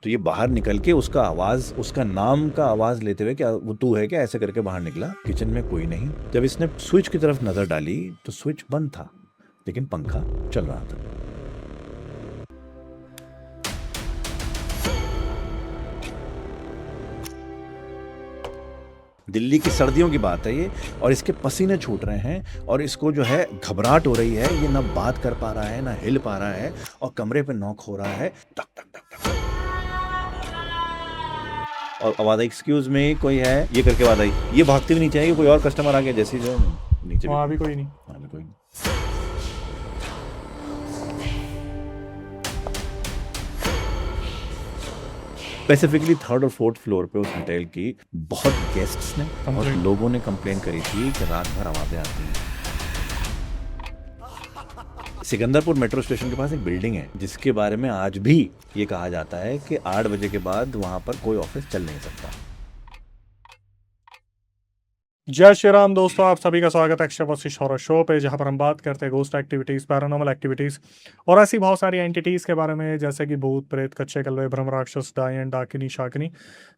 तो ये बाहर निकल के उसका आवाज़, उसका नाम का आवाज़ लेते हुए, क्या वो तू है क्या, ऐसे करके बाहर निकला। किचन में कोई नहीं। जब इसने स्विच की तरफ नज़र डाली तो स्विच बंद था, लेकिन पंखा चल रहा था। दिल्ली की सर्दियों की बात है ये, और इसके पसीने छूट रहे हैं और इसको जो है घबराहट हो रही है। ये ना बात कर पा रहा है, ना हिल पा रहा है, और कमरे पे नॉक हो रहा है, टक टक टक टक। और आवाज आई, एक्सक्यूज में कोई है, ये करके आवाज आई। ये भागती भी नीचे आई कि कोई और कस्टमर आ गया, जैसे जो नीचे वहाँ भी कोई नहीं। वहाँ भी कोई नहीं। स्पेसिफिकली थर्ड और फोर्थ फ्लोर पे उस होटल की बहुत गेस्ट्स ने और लोगों ने कंप्लेन करी थी कि रात भर आवाजें आती हैं। सिकंदरपुर मेट्रो स्टेशन के पास एक बिल्डिंग है जिसके बारे में आज भी ये कहा जाता है कि 8 बजे के बाद वहां पर कोई ऑफिस चल नहीं सकता। जय श्री राम दोस्तों, आप सभी का स्वागत है एक्स्ट्रा वशिष्ठ हॉरर शो पे, जहां पर हम बात करते हैं घोस्ट एक्टिविटीज, पैरानॉर्मल एक्टिविटीज और ऐसी बहुत सारी एंटिटीज के बारे में, जैसे कि भूत प्रेत, कच्चे कल्वे, ब्रह्म राक्षस, डायन, डाकिनी, शाकिनी।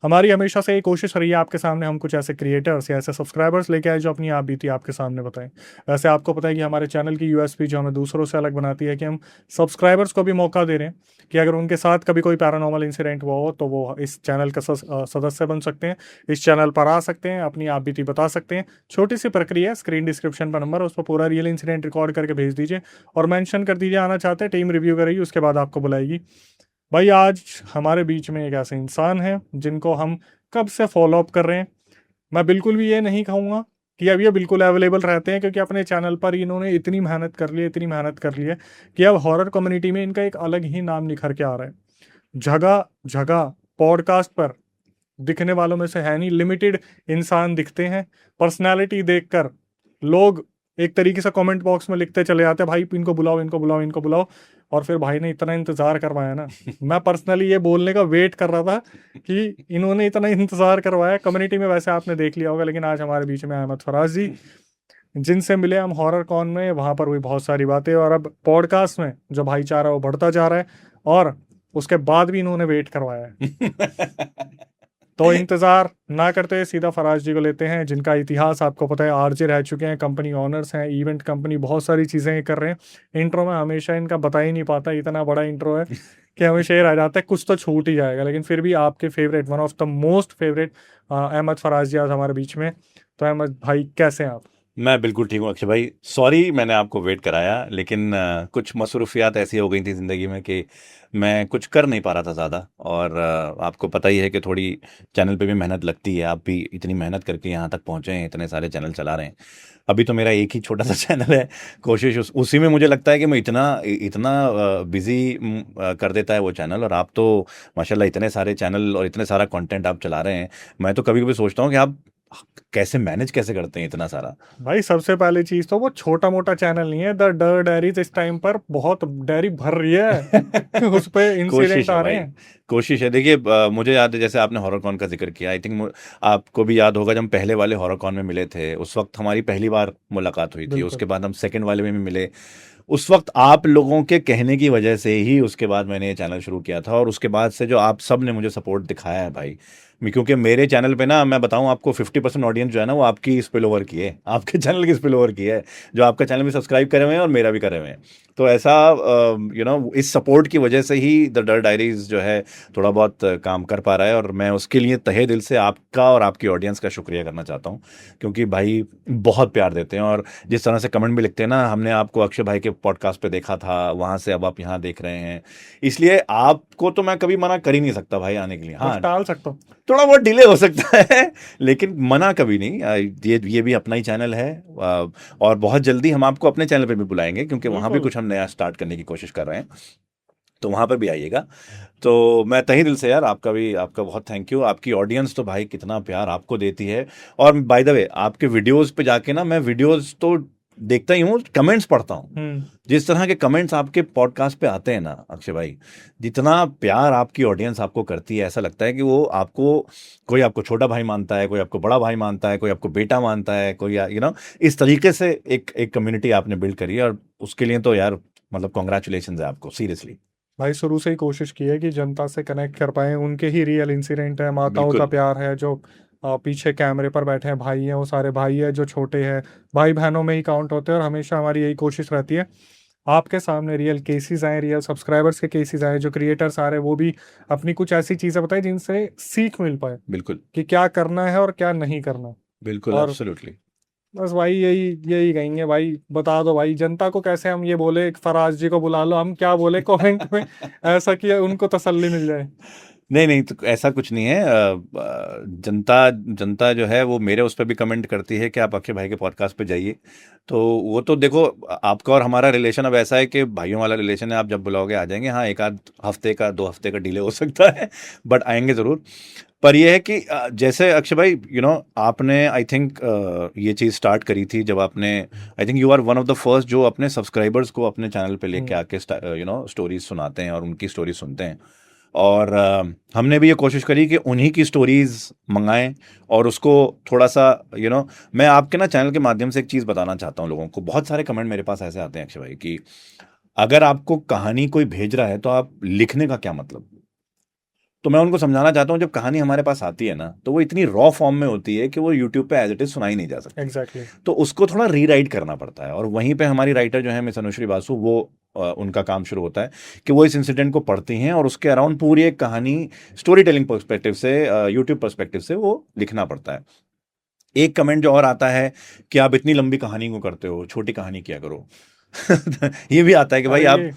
हमारी हमेशा से ये कोशिश रही है आपके सामने हम कुछ ऐसे क्रिएटर्स या ऐसे सब्सक्राइबर्स लेके आए जो अपनी आप बीती आपके सामने बताएं। वैसे आपको पता है कि हमारे चैनल की यूएसपी जो हमें दूसरों से अलग बनाती है कि हम सब्सक्राइबर्स को भी मौका दे रहे हैं कि अगर उनके साथ कभी कोई पैरानॉर्मल इंसिडेंट हुआ हो तो वो इस चैनल का सदस्य बन सकते हैं, इस चैनल पर आ सकते हैं, अपनी आप बीती बता सकते हैं। छोटी सी प्रक्रिया है, स्क्रीन डिस्क्रिप्शन पर नंबर है, उस पर पूरा रियल इंसिडेंट रिकॉर्ड करके भेज दीजिए और मेंशन कर दीजिए आना चाहते हैं, टीम रिव्यू करेगी, उसके बाद आपको बुलाएगी। भाई आज हमारे बीच में एक ऐसे इंसान है जिनको हम कब से फॉलो अप कर रहे हैं। मैं बिल्कुल भी ये नहीं कहूँगा कि अब ये बिल्कुल अवेलेबल रहते हैं, क्योंकि अपने चैनल पर इन्होंने इतनी मेहनत कर ली है, इतनी मेहनत कर ली है कि अब हॉरर कम्युनिटी में इनका एक अलग ही नाम निखर के आ रहा है। जगह जगह पॉडकास्ट पर दिखने वालों में से है नहीं, लिमिटेड इंसान दिखते हैं। पर्सनालिटी देखकर लोग एक तरीके से कमेंट बॉक्स में लिखते चले जाते हैं, भाई इनको बुलाओ, इनको बुलाओ, इनको बुलाओ। और फिर भाई ने इतना इंतजार करवाया ना, मैं पर्सनली ये बोलने का वेट कर रहा था कि इन्होंने इतना इंतजार करवाया। कम्युनिटी में वैसे आपने देख लिया होगा, लेकिन आज हमारे बीच में अहमद फराज जी, जिनसे मिले हम हॉरर कॉन में, वहां पर हुई बहुत सारी बातें, और अब पॉडकास्ट में जो भाईचारा वो बढ़ता जा रहा है, और उसके बाद भी इन्होंने वेट करवाया है। तो इंतजार ना करते सीधा फराज जी को लेते हैं, जिनका इतिहास आपको पता है, आरजे रह चुके हैं, कंपनी ओनर्स हैं, इवेंट कंपनी, बहुत सारी चीजें कर रहे हैं। इंट्रो में हमेशा इनका बता ही नहीं पाता, इतना बड़ा इंट्रो है कि हमेशा ये रह जाता है कुछ तो छूट ही जाएगा। लेकिन फिर भी आपके favourite, one of the most favourite Ahmad Faraz ji आज हमारे बीच में। तो अहमद भाई कैसे हैं आप? मैं बिल्कुल ठीक हूँ अक्षय भाई, सॉरी मैंने आपको वेट कराया, लेकिन कुछ मसरूफियात ऐसी हो गई थी ज़िंदगी में कि मैं कुछ कर नहीं पा रहा था ज़्यादा। और आपको पता ही है कि थोड़ी चैनल पे भी मेहनत लगती है। आप भी इतनी मेहनत करके यहाँ तक पहुँचे हैं, इतने सारे चैनल चला रहे हैं। अभी तो मेरा एक ही छोटा सा चैनल है। कोशिश उसी में मुझे लगता है कि मैं इतना इतना बिजी कर देता है वो चैनल। और आप तो माशाल्लाह इतने सारे चैनल और इतने सारा कंटेंट आप चला रहे हैं। मैं तो कभी कभी सोचता हूँ कि आप कैसे मैनेज कैसे करते हैं इतना सारा। भाई सबसे पहली चीज तो वो छोटा मोटा चैनल नहीं है, द डर डायरीज इस टाइम पर बहुत डायरी भर रही है। उस पे इंसिडेंट कोशिश है आ रहे भाई, हैं। कोशिश है। देखिए मुझे याद है, जैसे आपने हॉरर कॉन का जिक्र किया, आई थिंक आपको भी याद होगा, जब हम पहले वाले हॉरर कॉन में मिले थे उस वक्त हमारी पहली बार मुलाकात हुई थी। बिल्कुल। उसके बाद हम सेकंड वाले में भी मिले। उस वक्त आप लोगों के कहने की वजह से ही उसके बाद मैंने ये चैनल शुरू किया था। और उसके बाद से जो आप सब ने मुझे सपोर्ट दिखाया है भाई, क्योंकि मेरे चैनल पे ना, मैं बताऊं आपको, 50% ऑडियंस जो है ना वो आपकी स्पिल ओवर की है, आपके चैनल की स्पिल ओवर की है, जो आपका चैनल भी सब्सक्राइब करे हुए हैं और मेरा भी करे हुए हैं। तो ऐसा इस सपोर्ट की वजह से ही द डर डायरीज जो है थोड़ा बहुत काम कर पा रहा है। और मैं उसके लिए तहे दिल से आपका और आपकी ऑडियंस का शुक्रिया करना चाहता हूँ, क्योंकि भाई बहुत प्यार देते हैं। और जिस तरह से कमेंट भी लिखते हैं ना, हमने आपको अक्षय भाई के पॉडकास्ट पे देखा था, वहां से अब आप यहाँ देख रहे हैं, इसलिए आपको तो मैं कभी मना कर ही नहीं सकता भाई आने के लिए। हाँ, टाल सकता हूँ, थोड़ा बहुत डिले हो सकता है, लेकिन मना कभी नहीं। ये भी अपना ही चैनल है। और बहुत जल्दी हम आपको अपने चैनल पे भी बुलाएंगे, क्योंकि वहां भी कुछ हम नया स्टार्ट करने की कोशिश कर रहे हैं, तो वहां पर भी आइएगा। तो मैं तहे दिल से यार आपका बहुत थैंक यू। आपकी ऑडियंस तो भाई कितना प्यार आपको देती है। और बाय द वे, आपके वीडियोस पे जाके ना, मैं वीडियोस तो देखता ही हूँ, कमेंट्स पढ़ता हूँ। जिस तरह के कमेंट्स आपके पॉडकास्ट पे आते हैं ना अक्षय भाई, जितना प्यार आपकी ऑडियंस आपको करती है, ऐसा लगता है कि वो आपको, कोई आपको छोटा भाई मानता है, कोई आपको बड़ा भाई मानता है, कोई आपको बेटा मानता है, कोई इस तरीके से एक एक कम्युनिटी आपने बिल्ड करी है। और उसके लिए तो यार मतलब कॉन्ग्रेचुलेशन है आपको, सीरियसली। भाई शुरू से ही कोशिश की है कि जनता से कनेक्ट कर पाए, उनके ही रियल इंसिडेंट है, माताओं का बिल्कुल प्यार है, जो पीछे कैमरे पर बैठे हैं भाई हैं, वो सारे भाई हैं जो छोटे हैं, भाई बहनों में ही काउंट होते हैं। और हमेशा हमारी यही कोशिश रहती है आपके सामने रियल केसेस आए, रियल सब्सक्राइबर्स के केसेस आए, जो क्रिएटर्स आ रहे हैं वो भी अपनी कुछ ऐसी चीज़ें बताएं जिनसे सीख मिल पाए बिल्कुल कि क्या करना है और क्या नहीं करना। बिल्कुल और एब्सोल्युटली। बस भाई यही यही कहेंगे भाई, बता दो भाई जनता को कैसे हम ये बोले, फराज जी को बुला लो, हम क्या बोले कमेंट में ऐसा कि उनको तसल्ली मिल जाए। नहीं नहीं, तो ऐसा कुछ नहीं है। जनता जनता जो है वो मेरे उस पर भी कमेंट करती है कि आप अक्षय भाई के पॉडकास्ट पे जाइए। तो वो तो देखो, आपका और हमारा रिलेशन अब ऐसा है कि भाइयों वाला रिलेशन है। आप जब बुलाओगे आ जाएंगे। हाँ, एक आध हफ्ते का 2 हफ्ते का डिले हो सकता है, बट आएंगे ज़रूर। पर ये है कि जैसे अक्षय भाई आपने आई थिंक ये चीज़ स्टार्ट करी थी जब आपने, I think you are one of the first जो अपने सब्सक्राइबर्स को अपने चैनल पे लेके आके स्टोरीज सुनाते हैं और उनकी स्टोरीज सुनते हैं। और हमने भी ये कोशिश करी कि उन्हीं की स्टोरीज मंगाएं और उसको थोड़ा सा मैं आपके ना चैनल के माध्यम से एक चीज़ बताना चाहता हूँ लोगों को। बहुत सारे कमेंट मेरे पास ऐसे आते हैं अक्षय भाई कि अगर आपको कहानी कोई भेज रहा है तो आप लिखने का क्या मतलब। तो मैं उनको समझाना चाहता हूँ, जब कहानी हमारे पास आती है ना तो वो इतनी रॉ फॉर्म में होती है कि वो यूट्यूब पे एज इट इज सुनाई नहीं जा सकती। एग्जैक्टली। तो उसको थोड़ा रीराइट करना पड़ता है और वहीं पे हमारी राइटर जो है मिस अनुश्री बासु, वो उनका काम शुरू होता है कि वो इस इंसिडेंट को पढ़ती हैं और उसके अराउंड पूरी एक कहानी स्टोरी टेलिंग पर्सपेक्टिव से, यूट्यूब पर्सपेक्टिव से वो लिखना पड़ता है। एक कमेंट जो और आता है कि आप इतनी लंबी कहानी को करते हो, छोटी कहानी किया करो। ये भी आता है कि भाई अरे आप ये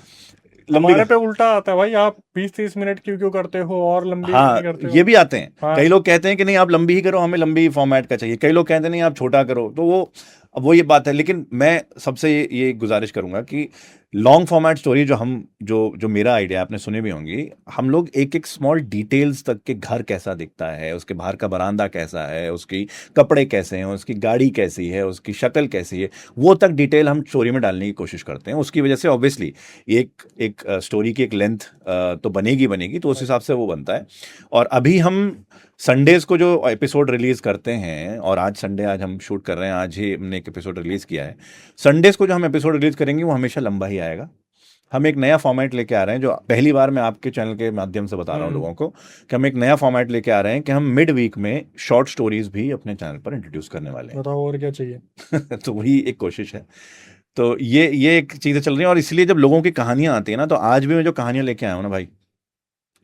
लंबी। हमारे पे उल्टा आता है भाई, आप 20-30 मिनट क्यों क्यों करते हो और लंबी क्यों नहीं हाँ, करते ये हो। भी आते हैं। हाँ। कई लोग कहते हैं कि नहीं आप लंबी ही करो, हमें लंबी फॉर्मेट का चाहिए। कई लोग कहते हैं नहीं आप छोटा करो। तो वो अब वो ये बात है। लेकिन मैं सबसे ये गुजारिश करूंगा कि लॉन्ग फॉर्मेट स्टोरी जो हम जो जो मेरा आइडिया आपने सुनी भी होंगी, हम लोग एक एक स्मॉल डिटेल्स तक के, घर कैसा दिखता है, उसके बाहर का बरामदा कैसा है, उसकी कपड़े कैसे हैं, उसकी गाड़ी कैसी है, उसकी शक्ल कैसी है, वो तक डिटेल हम स्टोरी में डालने की कोशिश करते हैं। उसकी वजह से ऑब्वियसली एक एक स्टोरी की एक लेंथ तो बनेगी बनेगी, तो उस हिसाब से वो बनता है। और अभी हम संडेज को जो एपिसोड रिलीज करते हैं, और आज संडे, आज हम शूट कर रहे हैं, आज ही हमने एक एपिसोड रिलीज किया है। संडेज को जो हम एपिसोड रिलीज करेंगे वो हमेशा लंबा ही आएगा। हम एक नया फॉर्मेट लेके आ रहे हैं, जो पहली बार मैं आपके चैनल के माध्यम से बता रहा हूँ लोगों को कि हम एक नया फॉर्मेट लेके आ रहे हैं कि हम मिड वीक में शॉर्ट स्टोरीज भी अपने चैनल पर इंट्रोड्यूस करने वाले बताओ और क्या चाहिए। हैं। तो वही एक कोशिश है। तो ये एक चीज़ें चल रही हैं। और इसलिए जब लोगों की कहानियां आती है ना, तो आज भी मैं जो कहानियां लेके आया हूँ ना भाई,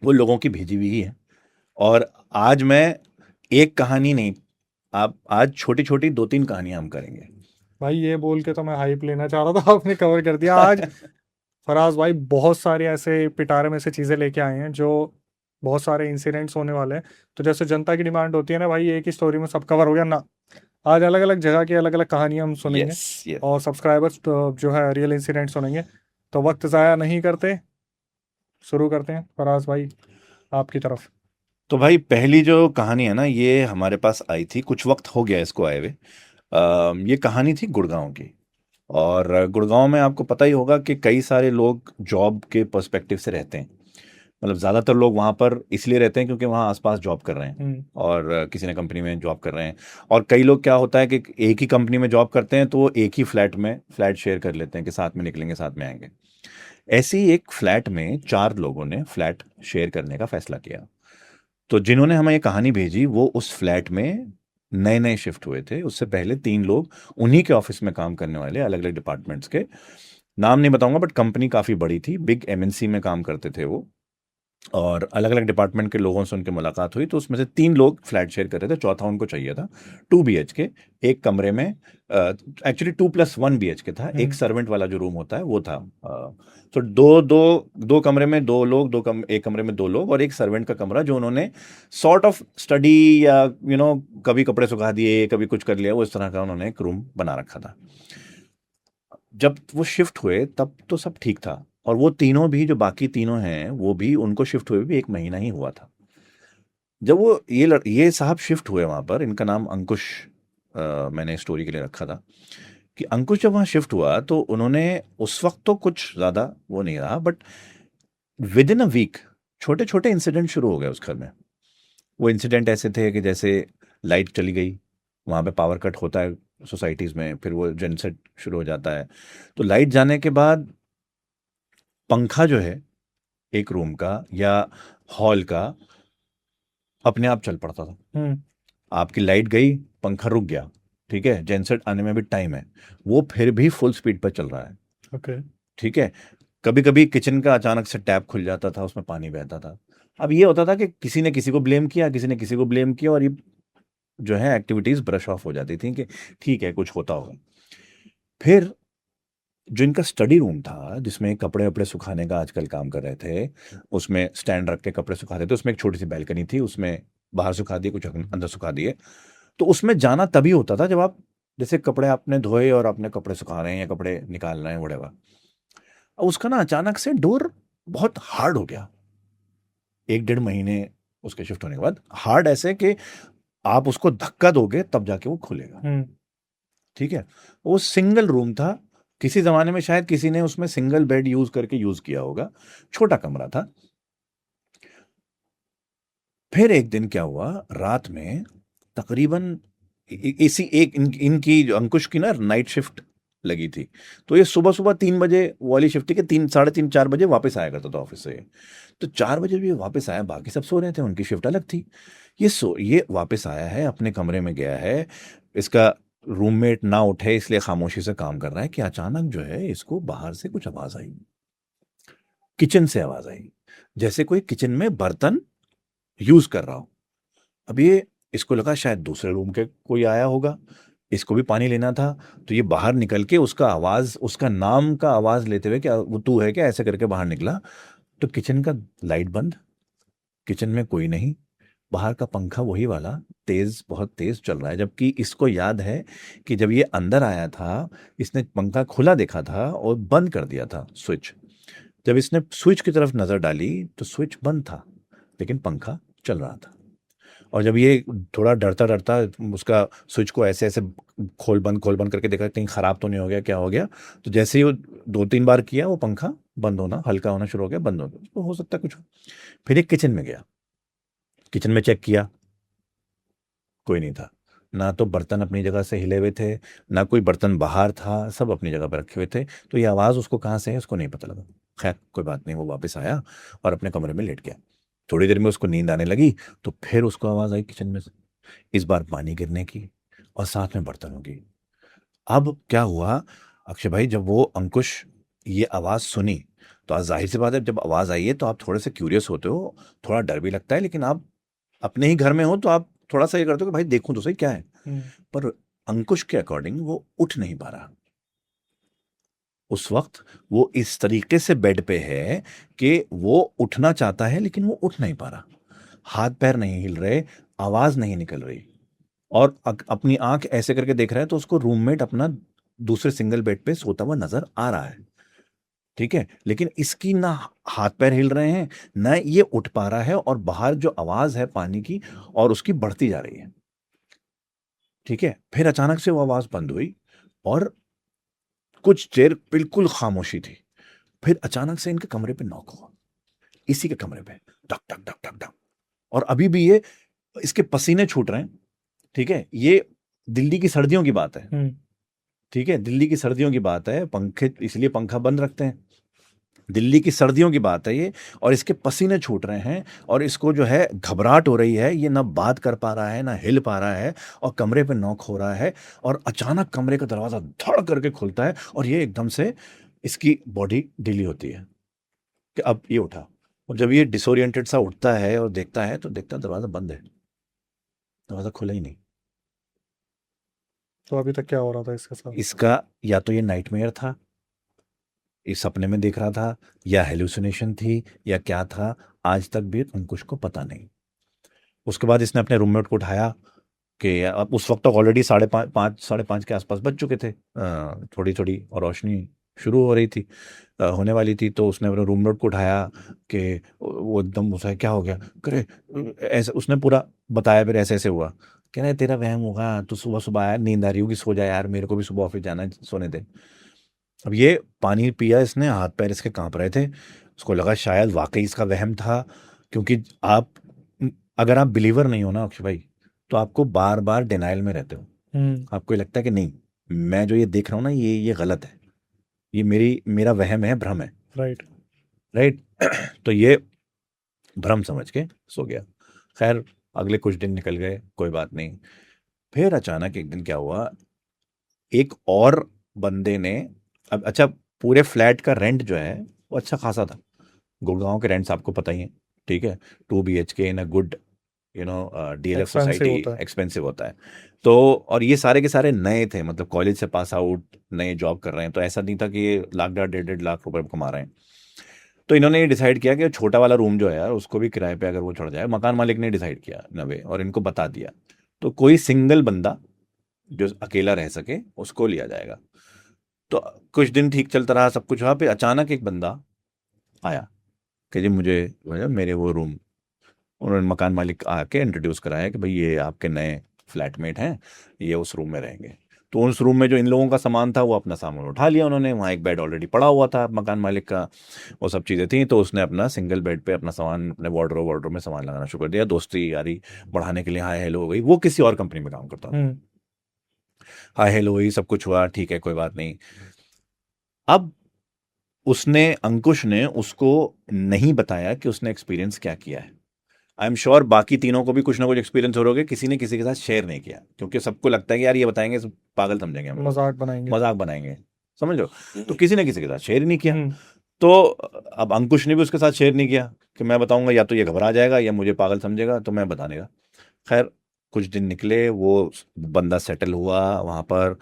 वो लोगों की भेजी हुई ही है। और आज मैं एक कहानी नहीं, आप आज छोटी छोटी 2-3 कहानियां हम करेंगे। भाई ये बोल के तो मैं हाइप लेना चाह रहा था, आपने कवर कर दिया आज। फराज भाई बहुत सारे ऐसे पिटारे में से चीज़ें लेके आए हैं जो बहुत सारे इंसिडेंट्स होने वाले हैं। तो जैसे जनता की डिमांड होती है ना भाई, एक ही स्टोरी में सब कवर हो गया ना, आज अलग अलग जगह की अलग अलग कहानियां हम सुनेंगे यस यस। और सब्सक्राइबर्स जो है रियल इंसिडेंट सुनेंगे। तो वक्त ज़ाया नहीं करते, शुरू करते हैं फराज भाई आपकी तरफ। तो भाई पहली जो कहानी है ना, ये हमारे पास आई थी, कुछ वक्त हो गया इसको आए हुए। ये कहानी थी गुड़गांव की। और गुड़गांव में आपको पता ही होगा कि कई सारे लोग जॉब के पर्सपेक्टिव से रहते हैं। मतलब ज़्यादातर लोग वहाँ पर इसलिए रहते हैं क्योंकि वहाँ आसपास जॉब कर रहे हैं और किसी ने कंपनी में जॉब कर रहे हैं। और कई लोग क्या होता है कि एक ही कंपनी में जॉब करते हैं तो वो एक ही फ्लैट में फ्लैट शेयर कर लेते हैं कि साथ में निकलेंगे साथ में आएंगे। ऐसे ही एक फ्लैट में 4 लोगों ने फ्लैट शेयर करने का फैसला किया। तो जिन्होंने हमें ये कहानी भेजी वो उस फ्लैट में नए नए शिफ्ट हुए थे। उससे पहले 3 लोग उन्हीं के ऑफिस में काम करने वाले, अलग अलग डिपार्टमेंट्स के, नाम नहीं बताऊंगा, बट कंपनी काफ़ी बड़ी थी, बिग एमएनसी में काम करते थे वो। और अलग अलग डिपार्टमेंट के लोगों से उनकी मुलाकात हुई, तो उसमें से 3 लोग फ्लैट शेयर कर रहे थे, चौथा उनको चाहिए था। 2 BHK, एक कमरे में, एक्चुअली 2+1 BHK था। एक सर्वेंट वाला जो रूम होता है वो था। तो दो कमरे में 2 लोग, एक कमरे में 2 लोग और एक सर्वेंट का कमरा, जो उन्होंने सॉर्ट ऑफ स्टडी या कभी कपड़े सुखा दिए, कभी कुछ कर लिया, वो इस तरह का उन्होंने एक रूम बना रखा था। जब वो शिफ्ट हुए तब तो सब ठीक था। और वो तीनों भी, जो बाकी तीनों हैं, वो भी, उनको शिफ्ट हुए भी 1 महीना ही हुआ था। जब वो ये साहब शिफ्ट हुए वहाँ पर, इनका नाम अंकुश मैंने स्टोरी के लिए रखा था कि अंकुश जब वहाँ शिफ्ट हुआ तो उन्होंने उस वक्त तो कुछ ज़्यादा वो नहीं रहा, but within a week छोटे छोटे इंसिडेंट शुरू हो गए उस घर में। वो इंसिडेंट ऐसे थे कि जैसे लाइट चली गई, वहाँ पे पावर कट होता है सोसाइटीज़ में, फिर वो जनसेट शुरू हो जाता है। तो लाइट जाने के बाद पंखा जो है एक रूम का या हॉल का अपने आप चल पड़ता था। हम्म। आपकी लाइट गई, पंखा रुक गया, ठीक है, जेनसेट आने में भी टाइम है, वो फिर भी फुल स्पीड पर चल रहा है। ओके। ठीक है। कभी कभी किचन का अचानक से टैप खुल जाता था, उसमें पानी बहता था। अब ये होता था कि किसी ने किसी को ब्लेम किया, किसी ने किसी को ब्लेम किया, और ये जो है एक्टिविटीज ब्रश ऑफ हो जाती थी कि ठीक है कुछ होता होगा। फिर जो इनका स्टडी रूम था जिसमें कपड़े वपड़े सुखाने का आजकल काम कर रहे थे, उसमें स्टैंड रख के कपड़े सुखाते थे, उसमें एक छोटी सी बैल्कनी थी, उसमें बाहर सुखा दिए, कुछ अंदर सुखा दिए। तो उसमें जाना तभी होता था जब आप जैसे कपड़े आपने धोए और आपने कपड़े सुखा रहे हैं या कपड़े निकाल रहे हैं, वड़ेवा। अब उसका ना अचानक से डोर बहुत हार्ड हो गया, 1 डेढ़ महीने उसके शिफ्ट होने के बाद। हार्ड ऐसे कि आप उसको धक्का दोगे तब जाके वो खुलेगा। हम्म। ठीक है। वो सिंगल रूम था, किसी जमाने में शायद किसी ने उसमें सिंगल बेड यूज करके यूज किया होगा, छोटा कमरा था। फिर एक दिन क्या हुआ, रात में तकरीबन इसी एक इनकी जो अंकुश की ना नाइट शिफ्ट लगी थी, तो ये सुबह सुबह 3 बजे वाली शिफ्ट थी कि 3 साढ़े 3 4 बजे वापस आया करता था ऑफिस से। तो 4 बजे भी वापस आया, बाकी सब सो रहे थे, उनकी शिफ्ट अलग थी। ये वापस आया है, अपने कमरे में गया है, इसका रूममेट ना उठे इसलिए खामोशी से काम कर रहा है कि अचानक जो है इसको बाहर से कुछ आवाज आई, किचन से आवाज आई, जैसे कोई किचन में बर्तन यूज कर रहा हो। अब ये इसको लगा शायद दूसरे रूम के कोई आया होगा, इसको भी पानी लेना था, तो ये बाहर निकल के उसका आवाज, उसका नाम का आवाज लेते हुए, क्या वो तू है क्या, ऐसे करके बाहर निकला। तो किचन का लाइट बंद, किचन में कोई नहीं, बाहर का पंखा वही वाला तेज, बहुत तेज चल रहा है, जबकि इसको याद है कि जब ये अंदर आया था इसने पंखा खुला देखा था और बंद कर दिया था स्विच। जब इसने स्विच की तरफ नजर डाली तो स्विच बंद था लेकिन पंखा चल रहा था। और जब ये थोड़ा डरता डरता उसका स्विच को ऐसे ऐसे खोल बंद करके देखा कहीं खराब तो नहीं हो गया, क्या हो गया, तो जैसे ही वो 2 3 बार किया वो पंखा बंद होना, हल्का होना शुरू हो गया, बंद हो गया, तो हो सकता है कुछ हो। फिर एक किचन में गया, किचन में चेक किया, कोई नहीं था, ना तो बर्तन अपनी जगह से हिले हुए थे, ना कोई बर्तन बाहर था, सब अपनी जगह पर रखे हुए थे। तो ये आवाज़ उसको कहाँ से है उसको नहीं पता लगा। खैर कोई बात नहीं, वो वापस आया और अपने कमरे में लेट गया। थोड़ी देर में उसको नींद आने लगी तो फिर उसको आवाज़ आई किचन में से, इस बार पानी गिरने की और साथ में बर्तनों की। अब क्या हुआ अक्षय भाई, जब वो अंकुश ये आवाज़ सुनी, तो आज जाहिर सी बात है जब आवाज़ आई है तो आप थोड़े से क्यूरियस होते हो, थोड़ा डर भी लगता है, लेकिन आप अपने ही घर में हो तो आप थोड़ा सा ये करते हो कि भाई देखूं तो सही क्या है। हम्म। पर अंकुश के अकॉर्डिंग वो उठ नहीं पा रहा उस वक्त। वो इस तरीके से बेड पे है कि वो उठना चाहता है लेकिन वो उठ नहीं पा रहा, हाथ पैर नहीं हिल रहे, आवाज नहीं निकल रही, और अपनी आंख ऐसे करके देख रहा है तो उसको रूममेट अपना दूसरे सिंगल बेड पे सोता हुआ नजर आ रहा है। ठीक है, लेकिन इसकी ना हाथ पैर हिल रहे हैं, ना ये उठ पा रहा है, और बाहर जो आवाज है पानी की और उसकी बढ़ती जा रही है। ठीक है, फिर अचानक से वो आवाज बंद हुई और कुछ देर बिल्कुल खामोशी थी। फिर अचानक से इनके कमरे पे नॉक हुआ, इसी के कमरे पे, टक टक टक टक टक। और अभी भी ये इसके पसीने छूट रहे हैं। ठीक है, ये दिल्ली की सर्दियों की बात है। हम्म। ठीक है, दिल्ली की सर्दियों की बात है, पंखे इसलिए पंखा बंद रखते हैं, दिल्ली की सर्दियों की बात है ये। और इसके पसीने छूट रहे हैं और इसको जो है घबराहट हो रही है, ये ना बात कर पा रहा है ना हिल पा रहा है, और कमरे पे नॉक हो रहा है। और अचानक कमरे का दरवाजा धड़ करके खुलता है और ये एकदम से इसकी बॉडी ढीली होती है कि अब ये उठा। और जब ये डिसोरिएंटेड सा उठता है और देखता है तो देखता है दरवाजा बंद है, दरवाजा खुला ही नहीं। तो अभी तक क्या हो रहा था इसके साथ? इसका या तो ये नाइटमेयर था, इस सपने में देख रहा था, या हेलुसिनेशन थी, या क्या था, आज तक भी अंकुश को पता नहीं। उसके बाद इसने अपने रूममेट को उठाया कि अब उस वक्त तक ऑलरेडी 5:30 5:30 के आसपास बज चुके थे, थोड़ी थोड़ी और रोशनी शुरू हो रही थी, होने वाली थी। तो उसने अपने रूममेट को उठाया कि वो एकदम उसे क्या हो गया करे, ऐसे उसने पूरा बताया, फिर ऐसे ऐसे हुआ, कह रहे तेरा वहम होगा, तू सुबह सुबह आया, नींद आ रही होगी, सो जा यार, मेरे को भी सुबह ऑफिस जाना है, सोने दे। अब ये पानी पिया इसने, हाथ पैर इसके कांप रहे थे, उसको लगा शायद वाकई इसका वहम था। क्योंकि आप अगर आप बिलीवर नहीं हो ना अक्षय भाई, तो आपको बार बार डिनाइल में रहते हो, हम्म। आपको ये लगता है कि नहीं, मैं जो ये देख रहा हूँ ना ये गलत है, ये मेरा वहम है, भ्रम है। राइट। राइट। तो ये भ्रम समझ के सो गया। खैर अगले कुछ दिन निकल गए, कोई बात नहीं। फिर अचानक एक दिन क्या हुआ, एक और बंदे ने, अब अच्छा, पूरे फ्लैट का रेंट जो है वो अच्छा खासा था। गुड़गांव के रेंट्स आपको पता ही है, ठीक है। 2 BHK in a good deluxe expensive society होता है। एक्सपेंसिव होता है। तो और ये सारे के सारे नए थे, मतलब कॉलेज से पास आउट, नए जॉब कर रहे हैं, तो ऐसा नहीं था कि ये लाख डेढ़ डेढ़ लाख रुपए कमा रहे हैं। तो इन्होंने ये डिसाइड किया कि छोटा वाला रूम जो है यार, उसको भी किराए पे अगर वो चढ़ जाए, मकान मालिक ने डिसाइड किया नवे, और इनको बता दिया, तो कोई सिंगल बंदा जो अकेला रह सके उसको लिया जाएगा। तो कुछ दिन ठीक चलता रहा सब कुछ, वहाँ पे अचानक एक बंदा आया कि जी मुझे मेरे वो रूम, उन्होंने मकान मालिक आके इंट्रोड्यूस कराया कि भाई ये आपके नए फ्लैटमेट हैं, ये उस रूम में रहेंगे। तो उस रूम में जो इन लोगों का सामान था वो अपना सामान उठा लिया उन्होंने, वहाँ एक बेड ऑलरेडी पड़ा हुआ था मकान मालिक का, वो सब चीज़ें थी। तो उसने अपना सिंगल बेड पे अपना सामान, अपने वार्डरोब में सामान लगाना शुरू कर दिया। दोस्ती यारी बढ़ाने के लिए हाय हेलो हो गई। वो किसी और कंपनी में काम करता था, हाय हेलो हुई, सब कुछ हुआ, ठीक है कोई बात नहीं। अब उसने, अंकुश ने उसको नहीं बताया कि उसने एक्सपीरियंस क्या किया है। आई एम श्योर बाकी तीनों को भी कुछ ना कुछ एक्सपीरियंस हो रहा होगा, किसी ने किसी के साथ शेयर नहीं किया, क्योंकि सबको लगता है कि यार ये बताएंगे सब पागल समझेंगे हम लोग, मजाक बनाएंगे। मजाक बनाएंगे, समझ लो। तो किसी ने किसी के साथ शेयर ही नहीं किया। हम्म। तो अब अंकुश ने भी उसके साथ शेयर नहीं किया कि मैं बताऊंगा या तो ये घबरा जाएगा या मुझे पागल समझेगा, तो मैं बताने का। खैर कुछ दिन निकले, वो बंदा सेटल हुआ वहां पर।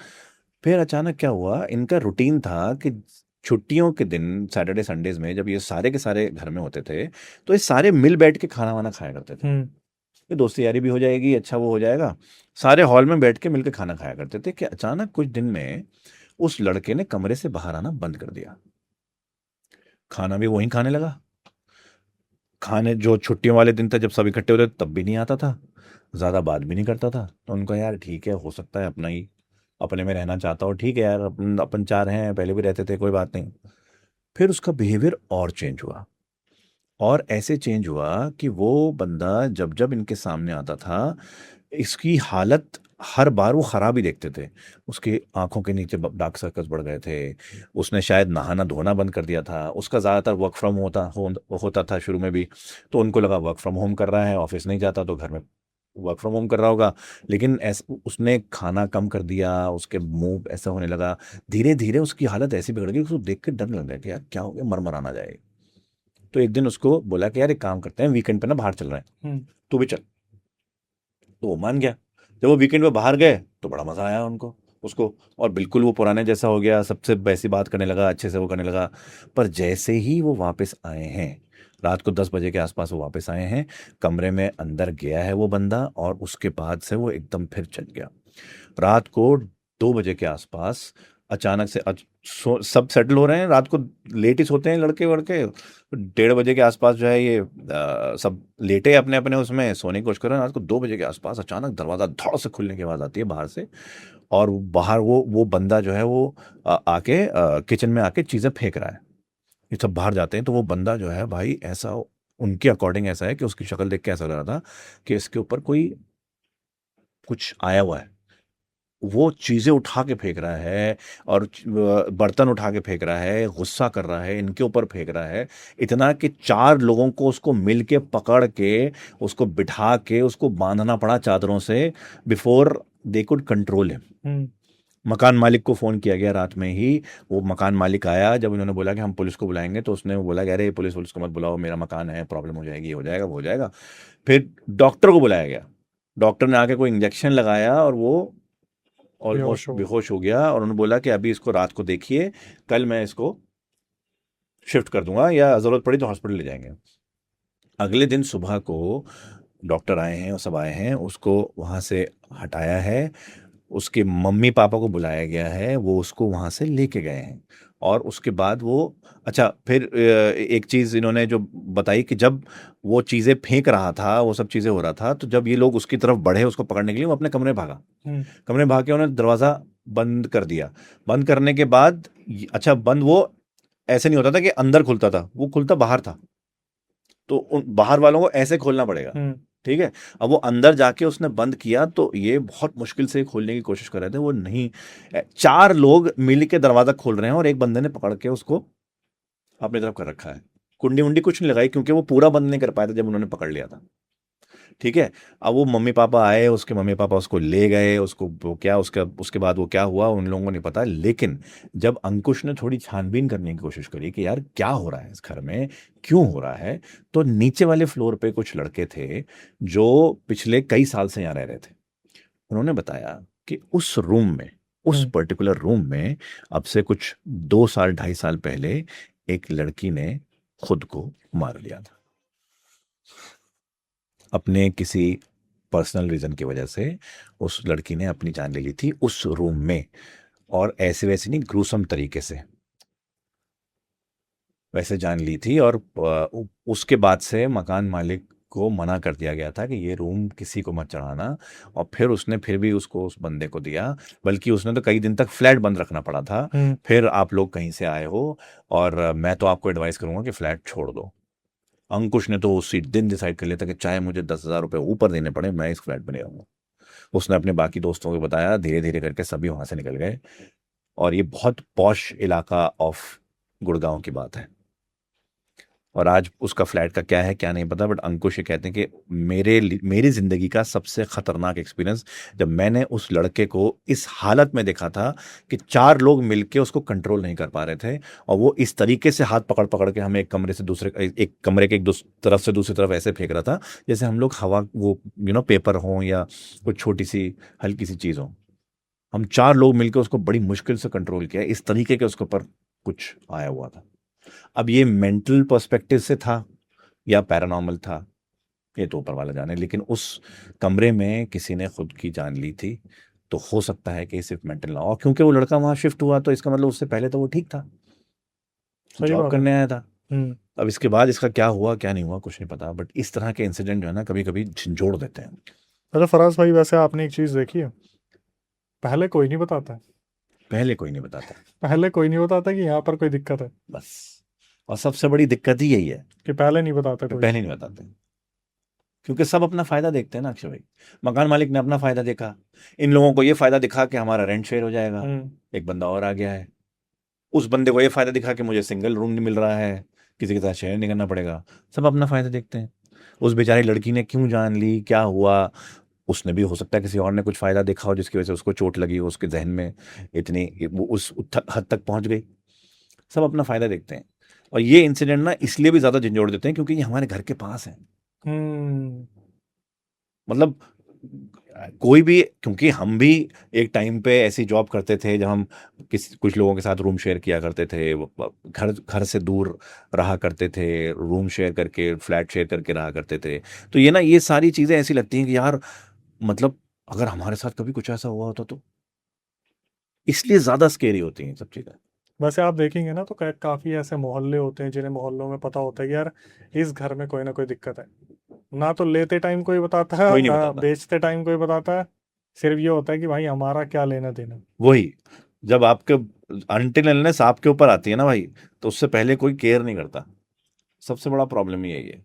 फिर अचानक क्या हुआ, इनका रूटीन था कि छुट्टियों के दिन, सैटरडे संडेज में, जब ये सारे के सारे घर में होते थे, तो ये सारे मिल बैठ के खाना वाना खाया करते थे। ये दोस्ती यारी भी हो जाएगी, अच्छा वो हो जाएगा। सारे हॉल में बैठ के मिलकर खाना खाया करते थे कि अचानक कुछ दिन में उस लड़के ने कमरे से बाहर आना बंद कर दिया। खाना भी वहीं खाने लगा। खाने जो छुट्टियों वाले दिन था जब सब इकट्ठे होते थे, तब भी नहीं आता था, ज़्यादा बात भी नहीं करता था। तो उनको यार ठीक है, हो सकता है अपना ही, अपने में रहना चाहता हो, ठीक है यार, अपन अपन चार हैं, पहले भी रहते थे, कोई बात नहीं। फिर उसका बिहेवियर और चेंज हुआ, और ऐसे चेंज हुआ कि वो बंदा जब जब इनके सामने आता था, इसकी हालत हर बार वो खराब ही देखते थे। उसकी आंखों के नीचे डार्क सर्कल्स बढ़ गए थे। उसने शायद नहाना धोना बंद कर दिया था। उसका ज़्यादातर वर्क फ्रॉम होता था शुरू में भी। तो उनको लगा वर्क फ्रॉम होम कर रहा है, ऑफिस नहीं जाता तो घर में वर्क फ्रॉम होम कर रहा होगा। लेकिन उसने खाना कम कर दिया, उसके मुंह ऐसा होने लगा। धीरे धीरे उसकी हालत ऐसी बिगड़ गई, उसको देख के डर लग गया कि यार क्या हो गया, मर आना जाए। तो एक दिन उसको बोला कि यार एक काम करते हैं, वीकेंड पे ना बाहर चल रहे हैं, तू भी चल। तो वो मान गया। जब वो वीकेंड पे बाहर गए तो बड़ा मजा आया उनको, उसको, और बिल्कुल वो पुराने जैसा हो गया, सबसे वैसी बात करने लगा, अच्छे से वो करने लगा। पर जैसे ही वो वापस आए हैं, रात को 10 बजे के आसपास वो वापस आए हैं, कमरे में अंदर गया है वो बंदा, और उसके बाद से वो एकदम फिर चल गया। रात को 2 बजे के आसपास अचानक से सब सेटल हो रहे हैं, रात को लेट ही सोते हैं लड़के वड़के। 1:30 बजे के आसपास जो है ये सब लेटे अपने अपने उसमें सोने की कोशिश कर रहे हैं। रात को 2 बजे के आसपास अचानक दरवाज़ा धड़ से खुलने की आवाज़ आती है बाहर से, और बाहर वो बंदा जो है वो आके किचन में आके चीज़ें फेंक रहा है। ये सब बाहर जाते हैं तो वो बंदा जो है भाई, ऐसा उनके अकॉर्डिंग ऐसा है कि उसकी शक्ल देख के ऐसा लग रहा था कि इसके ऊपर कोई कुछ आया हुआ है। वो चीज़ें उठा के फेंक रहा है, और बर्तन उठा के फेंक रहा है, गुस्सा कर रहा है, इनके ऊपर फेंक रहा है। इतना कि 4 लोगों को उसको मिल के पकड़ के, उसको बिठा के, उसको बांधना पड़ा चादरों से, before they could control him. मकान मालिक को फ़ोन किया गया रात में ही। वो मकान मालिक आया, जब उन्होंने बोला कि हम पुलिस को बुलाएंगे, तो उसने बोला कि अरे पुलिस को मत बुलाओ, मेरा मकान है, प्रॉब्लम हो जाएगी, ये हो जाएगा, वो हो जाएगा। फिर डॉक्टर को बुलाया गया। डॉक्टर ने आके कोई इंजेक्शन लगाया, और वो बेहोश ऑलमोस्ट हो। बेहोश हो गया। और उन्होंने बोला कि अभी इसको रात को देखिए, कल मैं इसको शिफ्ट कर दूंगा, या ज़रूरत पड़ी तो हॉस्पिटल ले जाएंगे। अगले दिन सुबह को डॉक्टर आए हैं और सब आए हैं, उसको वहाँ से हटाया है। उसके मम्मी पापा को बुलाया गया है, वो उसको वहाँ से लेके गए हैं। और उसके बाद वो, अच्छा फिर एक चीज़ इन्होंने जो बताई कि जब वो चीज़ें फेंक रहा था, वो सब चीज़ें हो रहा था, तो जब ये लोग उसकी तरफ बढ़े उसको पकड़ने के लिए, वो अपने कमरे में भागा। कमरे में भाग के उन्होंने दरवाज़ा बंद कर दिया। बंद करने के बाद अच्छा, बंद वो ऐसे नहीं होता था कि अंदर खुलता था, वो खुलता बाहर था। तो उन बाहर वालों को ऐसे खोलना पड़ेगा, ठीक है। अब वो अंदर जाके उसने बंद किया, तो ये बहुत मुश्किल से खोलने की कोशिश कर रहे थे, वो नहीं। 4 लोग मिल के दरवाजा खोल रहे हैं, और एक बंदे ने पकड़ के उसको अपनी तरफ कर रखा है। कुंडी वुंडी कुछ नहीं लगाई, क्योंकि वो पूरा बंद नहीं कर पाया था जब उन्होंने पकड़ लिया था। ठीक है। अब वो मम्मी पापा आए, उसके मम्मी पापा उसको ले गए, उसको वो क्या उसका उसके बाद वो क्या हुआ उन लोगों को नहीं पता। लेकिन जब अंकुश ने थोड़ी छानबीन करने की कोशिश करी कि यार क्या हो रहा है इस घर में, क्यों हो रहा है, तो नीचे वाले फ्लोर पे कुछ लड़के थे जो पिछले कई साल से यहाँ रह रहे थे। उन्होंने बताया कि उस रूम में, उस हम्म। पर्टिकुलर रूम में अब से कुछ 2 साल 2.5 साल पहले एक लड़की ने खुद को मार लिया था, अपने किसी पर्सनल रीजन की वजह से। उस लड़की ने अपनी जान ले ली थी उस रूम में, और ऐसे वैसे नहीं, ग्रूसम तरीके से वैसे जान ली थी। और उसके बाद से मकान मालिक को मना कर दिया गया था कि ये रूम किसी को मत चढ़ाना। और फिर उसने फिर भी उसको उस बंदे को दिया, बल्कि उसने तो कई दिन तक फ्लैट बंद रखना पड़ा था। फिर आप लोग कहीं से आए हो, और मैं तो आपको एडवाइस करूंगा कि फ्लैट छोड़ दो। अंकुश ने तो उसी दिन डिसाइड कर लिया था कि चाहे मुझे 10,000 रुपये ऊपर देने पड़े, मैं इस फ्लैट में नहीं रहूंगा। उसने अपने बाकी दोस्तों को बताया, धीरे धीरे करके सभी वहां से निकल गए। और ये बहुत पॉश इलाका ऑफ गुड़गांव की बात है। और आज उसका फ्लैट का क्या है क्या नहीं पता, बट अंकुश ये कहते हैं कि मेरी जिंदगी का सबसे खतरनाक एक्सपीरियंस जब मैंने उस लड़के को इस हालत में देखा था कि 4 लोग मिलके उसको कंट्रोल नहीं कर पा रहे थे, और वो इस तरीके से हाथ पकड़ पकड़ के हमें एक कमरे से दूसरे, एक कमरे के तरफ से दूसरी तरफ ऐसे फेंक रहा था जैसे हम लोग हवा, वो पेपर हो या कुछ छोटी सी हल्की सी चीज़ हो। हम 4 लोग मिलकर उसको बड़ी मुश्किल से कंट्रोल किया, इस तरीके के उसके ऊपर कुछ आया हुआ था। अब ये मेंटल पर्सपेक्टिव से था या पैरानॉर्मल था, ये तो ऊपर वाला जाने, लेकिन उस कमरे में किसी ने खुद की जान ली थी। तो हो सकता है कि सिर्फ मेंटल ना हो, क्योंकि वो लड़का वहां शिफ्ट हुआ, तो इसका मतलब उससे पहले तो वो ठीक था, सही जॉब बात है। करने आया था। हम्म। अब इसके बाद इसका क्या हुआ क्या नहीं हुआ कुछ नहीं पता, बट इस तरह के इंसिडेंट जो है ना कभी कभी झंझोड़ देते हैं। अच्छा फराज भाई, वैसे आपने एक चीज़ देखी है, पहले कोई नहीं बताता है। पहले कोई नहीं बताता। पहले कोई नहीं बताता कि यहाँ पर कोई दिक्कत है, बस। और सबसे बड़ी दिक्कत ही यही है कि पहले नहीं बताता कि कोई। पहले नहीं बताते, क्योंकि सब अपना फायदा देखते हैं ना अक्षय भाई। मकान मालिक ने अपना फायदा देखा, इन लोगों को ये फायदा दिखा कि हमारा रेंट शेयर हो जाएगा। हम्म। एक बंदा और आ गया है, उस बंदे को ये फायदा दिखा कि मुझे सिंगल रूम नहीं मिल रहा है, किसी के साथ शेयर नहीं करना पड़ेगा। सब अपना फायदा देखते हैं। उस बेचारी लड़की ने क्यों जान ली, क्या हुआ, उसने भी हो सकता है किसी और ने कुछ फायदा देखा हो जिसकी वजह से उसको चोट लगी हो, उसके जहन में इतनी वो उस हद तक पहुंच गई। सब अपना फायदा देखते हैं। और ये इंसिडेंट ना इसलिए भी ज्यादा झंझोड़ देते हैं क्योंकि ये हमारे घर के पास है। हम्म। मतलब कोई भी, क्योंकि हम भी एक टाइम पे ऐसी जॉब करते थे जब हम कुछ लोगों के साथ रूम शेयर किया करते थे, घर घर से दूर रहा करते थे, रूम शेयर करके, फ्लैट शेयर करके रहा करते थे। तो ये ना, ये सारी चीज़ें ऐसी लगती हैं कि यार, मतलब अगर हमारे साथ कभी कुछ ऐसा हुआ होता तो, इसलिए ज़्यादा स्केरी होती हैं सब चीज़ें। वैसे आप देखेंगे ना तो काफ़ी ऐसे मोहल्ले होते हैं जिन्हें मोहल्लों में पता होता है कि यार इस घर में कोई ना कोई दिक्कत है। ना तो लेते टाइम कोई बताता है, कोई नहीं ना बताता। बेचते टाइम कोई बताता है। सिर्फ ये होता है कि भाई हमारा क्या लेना देना। वही, जब आपके अनटिल इलनेस आपके ऊपर आती है ना भाई, तो उससे पहले कोई केयर नहीं करता। सबसे बड़ा प्रॉब्लम यही है।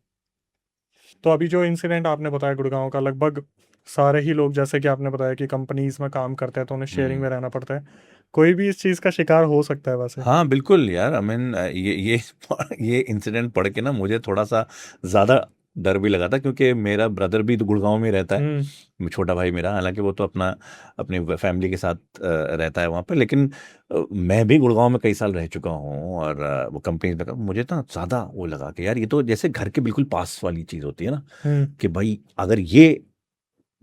तो अभी जो इंसिडेंट आपने बताया गुड़गांव का, लगभग सारे ही लोग, जैसे कि आपने बताया कि कंपनीज में काम करते हैं तो उन्हें शेयरिंग में रहना पड़ता है, कोई भी इस चीज़ का शिकार हो सकता है वैसे। हाँ बिल्कुल यार, आई मीन ये इंसिडेंट पढ़ के ना मुझे थोड़ा सा ज़्यादा डर भी लगा था, क्योंकि मेरा ब्रदर भी तो गुड़गांव में ही रहता है, छोटा भाई मेरा। हालांकि वो तो अपनी फैमिली के साथ रहता है वहाँ पे, लेकिन मैं भी गुड़गांव में कई साल रह चुका हूँ, और वो कंपनी में मुझे ना ज़्यादा वो लगा कि यार ये तो जैसे घर के बिल्कुल पास वाली चीज़ होती है ना, कि भाई अगर ये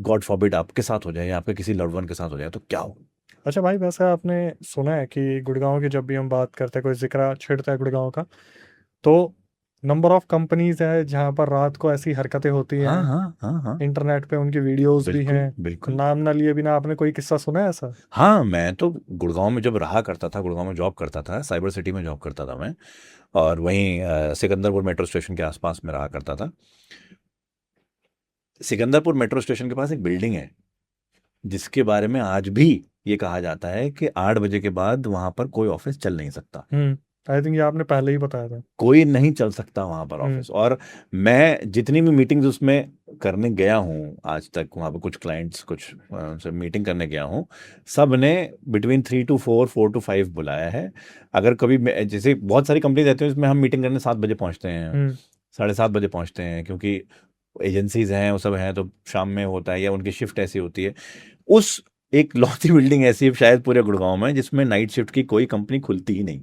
गॉड फॉरबिड आपके साथ हो जाए या आपके किसी लव्ड वन के साथ हो जाए तो क्या हो। अच्छा भाई, वैसे आपने सुना है कि गुड़गांव की जब भी हम बात करते हैं, कोई जिक्र छेड़ता है गुड़गांव का, तो नंबर ऑफ कंपनीज है जहां पर रात को ऐसी हरकतें होती हाँ हैं। हाँ हाँ हाँ, इंटरनेट पे उनकी वीडियोस भी बिल्कुल हैं। बिल्कुल। नाम ना लिए बिना आपने कोई किस्सा सुना है ऐसा? हाँ, मैं तो गुड़गांव में जब रहा करता था, गुड़गांव में जॉब करता था, साइबर सिटी में जॉब करता था मैं, और वहीं सिकंदरपुर मेट्रो स्टेशन के आसपास में रहा करता था। सिकंदरपुर मेट्रो स्टेशन के पास एक बिल्डिंग है जिसके बारे में आज भी ये कहा जाता है कि 8 बजे के बाद वहां पर कोई ऑफिस चल नहीं सकता। आई थिंक ये आपने पहले ही बताया था। कोई नहीं चल सकता वहां पर हम्म ऑफिस। और मैं जितनी भी मीटिंग्स उसमें करने गया हूँ आज तक, वहां पर कुछ क्लाइंट्स कुछ से मीटिंग करने गया हूँ, सब ने बिटवीन 3 to 4, 4 to 5 बुलाया है। अगर कभी जैसे बहुत सारी कंपनी रहती है इसमें हम मीटिंग करने 7 बजे पहुंचते हैं, हम्म 7:30 बजे पहुंचते हैं, क्योंकि एजेंसीज हैं वो सब हैं तो शाम में होता है या उनकी शिफ्ट ऐसी होती है। उस एक लौती बिल्डिंग ऐसी है शायद पूरे गुड़गांव में जिसमें नाइट शिफ्ट की कोई कंपनी खुलती ही नहीं।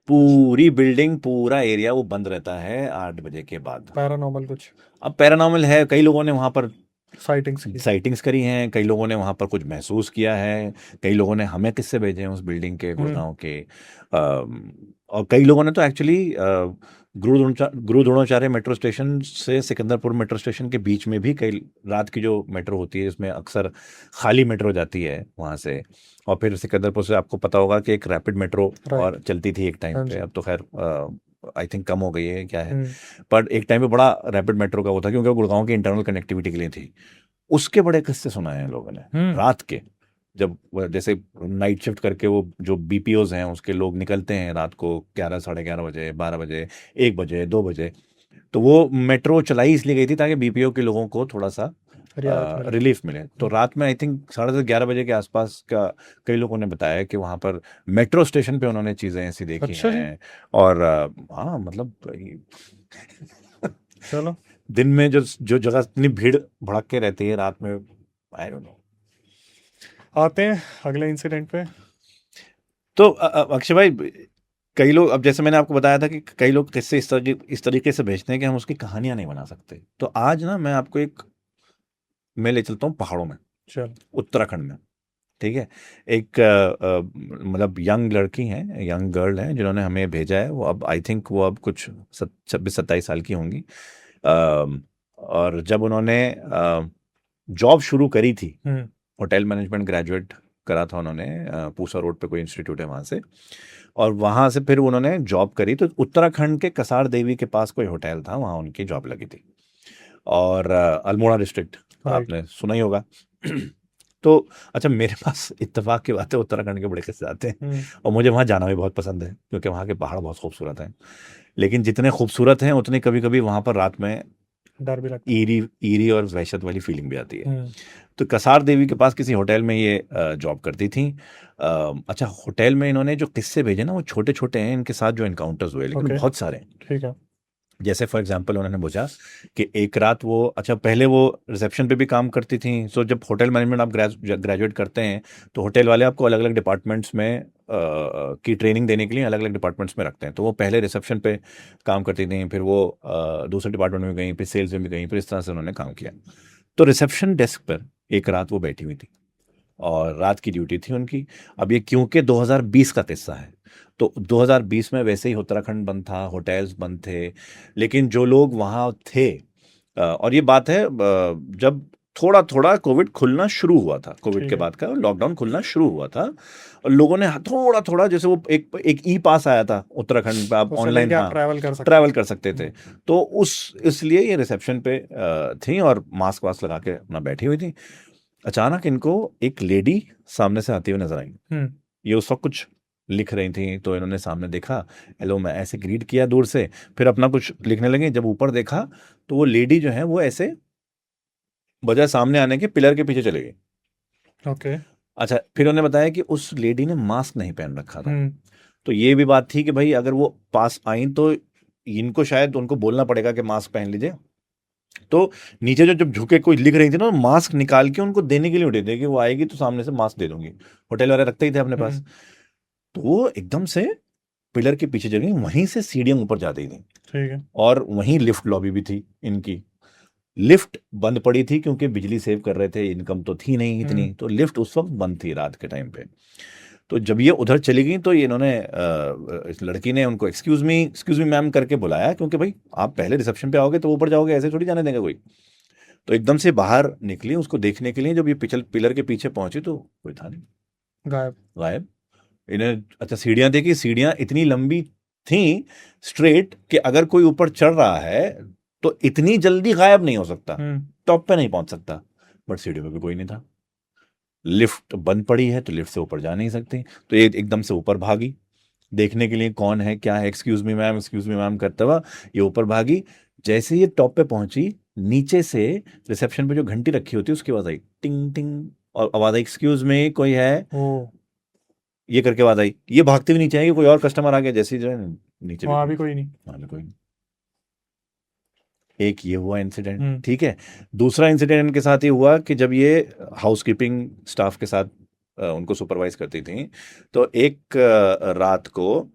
पूरी बिल्डिंग पूरा एरिया वो बंद रहता है 8 बजे के बाद। पैरानॉर्मल कुछ अब पैरानॉर्मल है, कई लोगों ने वहां पर साइटिंग्स की। साइटिंग्स करी हैं, कई लोगों ने वहां पर कुछ महसूस किया है, कई लोगों ने हमें किस्से भेजे हैं उस बिल्डिंग के, हम्म गुड़गांव के। और कई लोगों ने तो एक्चुअली गुरु द्रोणाचार्य मेट्रो स्टेशन से सिकंदरपुर मेट्रो स्टेशन के बीच में भी कई रात की जो मेट्रो होती है इसमें अक्सर खाली मेट्रो जाती है वहां से, और फिर सिकंदरपुर से आपको पता होगा कि एक रैपिड मेट्रो राइट। और चलती थी एक टाइम हाँ पे, जी। अब तो खैर आई थिंक कम हो गई है क्या है। हम्म पर एक टाइम पे बड़ा रैपिड मेट्रो का वो था क्योंकि वो गुड़गांव की इंटरनल कनेक्टिविटी के लिए थी। उसके बड़े किस्से सुनाए हैं लोगों ने हम्म रात के, जब जैसे नाइट शिफ्ट करके वो जो बीपीओज हैं उसके लोग निकलते हैं रात को 11, 11:30 बजे, 12 बजे, 1 बजे, 2 बजे। तो वो मेट्रो चलाई इसलिए गई थी ताकि बीपीओ के लोगों को थोड़ा सा रियायत मिले। रिलीफ मिले। तो रात में आई थिंक 10:30, 11 बजे के आसपास का कई लोगों ने बताया कि वहां पर मेट्रो स्टेशन पे उन्होंने चीजें ऐसी देखी अच्छा जी। हैं। और हाँ मतलब चलो दिन में जो जो जगह इतनी भीड़ भड़क के रहती है रात में, आई डोंट नो। आते हैं अगले इंसिडेंट पे। तो अक्षय भाई, कई लोग, अब जैसे मैंने आपको बताया था कि कई लोग किस्से इस तरीके से भेजते हैं कि हम उसकी कहानियां नहीं बना सकते। तो आज ना मैं आपको मैं ले चलता हूँ पहाड़ों में, चलो। उत्तराखंड में। ठीक है। एक मतलब यंग लड़की हैं, यंग गर्ल हैं जिन्होंने हमें भेजा है। वो अब आई थिंक वो अब कुछ 26-27 साल की होंगी। और जब उन्होंने जॉब शुरू करी थी, हम्म होटल मैनेजमेंट ग्रेजुएट करा था उन्होंने, पूसा रोड पे कोई इंस्टीट्यूट है वहाँ से, और वहाँ से फिर उन्होंने जॉब करी। तो उत्तराखंड के कसार देवी के पास कोई होटल था, वहाँ उनकी जॉब लगी थी। और अल्मोड़ा डिस्ट्रिक्ट राइट। आपने सुना ही होगा। तो अच्छा, मेरे पास इत्तेफाक की बात है उत्तराखंड के बड़े किस्से आते हैं, और मुझे वहाँ जाना भी बहुत पसंद है क्योंकि वहाँ के पहाड़ बहुत खूबसूरत हैं। लेकिन जितने खूबसूरत हैं उतने कभी कभी वहाँ पर रात में डर भी लगता है। ईरी ईरी और वहशत वाली फीलिंग भी आती है। हम्म तो कसार देवी के पास किसी होटल में ये जॉब करती थी। अच्छा, होटल में इन्होंने जो किस्से भेजे ना वो छोटे छोटे हैं, इनके साथ जो इनकाउंटर्स हुए, लेकिन ओके बहुत सारे हैं। ठीक है। जैसे फॉर एग्जांपल उन्होंने पूछा कि एक रात वो, अच्छा पहले वो रिसेप्शन पे भी काम करती थी। सो जब होटल मैनेजमेंट आप ग्रेजुएट करते हैं तो होटल वाले आपको अलग अलग डिपार्टमेंट्स में की ट्रेनिंग देने के लिए अलग अलग डिपार्टमेंट्स में रखते हैं। तो वो पहले रिसेप्शन पे काम करती थी, फिर वो दूसरे डिपार्टमेंट में गई, फिर सेल्स में भी गई, फिर इस तरह से उन्होंने काम किया। तो रिसेप्शन डेस्क पर एक रात वो बैठी हुई थी और रात की ड्यूटी थी उनकी। अब ये क्योंकि 2020 का किस्सा है, तो 2020 में वैसे ही उत्तराखंड बंद था, होटल्स बंद थे, लेकिन जो लोग वहाँ थे, और ये बात है जब थोड़ा थोड़ा कोविड खुलना शुरू हुआ था, कोविड ठीक के है। बाद का लॉकडाउन खुलना शुरू हुआ था, और लोगों ने थोड़ा थोड़ा, जैसे वो एक ई पास आया था उत्तराखंड पे, आप उसे ऑनलाइन लेके आप हाँ ट्रैवल कर सकते ट्रैवल कर सकते थे। हैं। तो उस इसलिए ये रिसेप्शन पे थी और मास्क वास्क लगा के अपना बैठी हुई थी। अचानक इनको एक लेडी सामने से आती हुई नजर आई। हम्म ये उस वक्त कुछ लिख रही थी, तो इन्होंने सामने देखा, हेलो, मैं ऐसे ग्रीट किया दूर से, फिर अपना कुछ लिखने लगे। जब ऊपर देखा तो वो लेडी जो है वो ऐसे बजाय सामने आने के पिलर के पीछे चले गई। ओके। अच्छा, फिर उन्होंने बताया कि उस लेडी ने मास्क नहीं पहन रखा था। हम्म तो ये भी बात थी कि भाई अगर वो पास आई तो इनको शायद उनको बोलना पड़ेगा कि मास्क पहन लीजिए। तो नीचे जो जब झुके कोई लिख रही थी ना, मास्क निकाल के उनको देने के लिए उठे थे कि वो आएगी तो सामने से मास्क दे दूंगी। होटल वाले रखते ही थे अपने पास। हम्म तो वो एकदम से पिलर के पीछे चली गई, वहीं से सीढ़ियां ऊपर जाती थी, ठीक है। और वहीं लिफ्ट लॉबी भी थी इनकी। लिफ्ट बंद पड़ी थी क्योंकि बिजली सेव कर रहे थे, इनकम तो थी नहीं इतनी, तो लिफ्ट उस वक्त बंद थी रात के टाइम पे। तो जब ये उधर चली गई तो इन्होंने इस लड़की ने उनको एक्सक्यूज मी मैम करके बुलाया, क्योंकि भाई आप पहले रिसेप्शन पे आओगे तो ऊपर जाओगे, ऐसे थोड़ी जाने देंगे कोई। तो एकदम से बाहर निकली उसको देखने के लिए। जब ये पिलर के पीछे पहुंची तो कोई था नहीं, गायब। गायब। इन्हें अच्छा सीढ़ियां देखी, सीढ़ियां इतनी लंबी थी स्ट्रेट कि अगर कोई ऊपर चढ़ रहा है तो इतनी जल्दी गायब नहीं हो सकता, हम्म टॉप पे नहीं पहुंच सकता। बट सीढ़ी पे भी कोई नहीं था। लिफ्ट बंद पड़ी है तो लिफ्ट से ऊपर जा नहीं सकती, तो ये एकदम से ऊपर भागी देखने के लिए कौन है क्या है, एक्सक्यूज मी मैम करते हुआ ये ऊपर भागी। जैसे ये टॉप पे पहुंची, नीचे से रिसेप्शन पे जो घंटी रखी होती है उसकी आवाज आई, टिंग टिंग, और आवाज आई एक्सक्यूज मी कोई है, ओ, ये करके आवाज आई। ये भागते भी नीचे आएगी, कोई और कस्टमर आ गया, जैसे ही जो है नीचे भी वहां कोई, भी कोई नहीं। वहां भी कोई नहीं। एक ये हुआ इंसिडेंट, हम्म। ठीक है। दूसरा इंसिडेंट इनके साथ ये हुआ कि जब ये हाउसकीपिंग स्टाफ के साथ उनको सुपरवाइज करती थी, तो एक रात को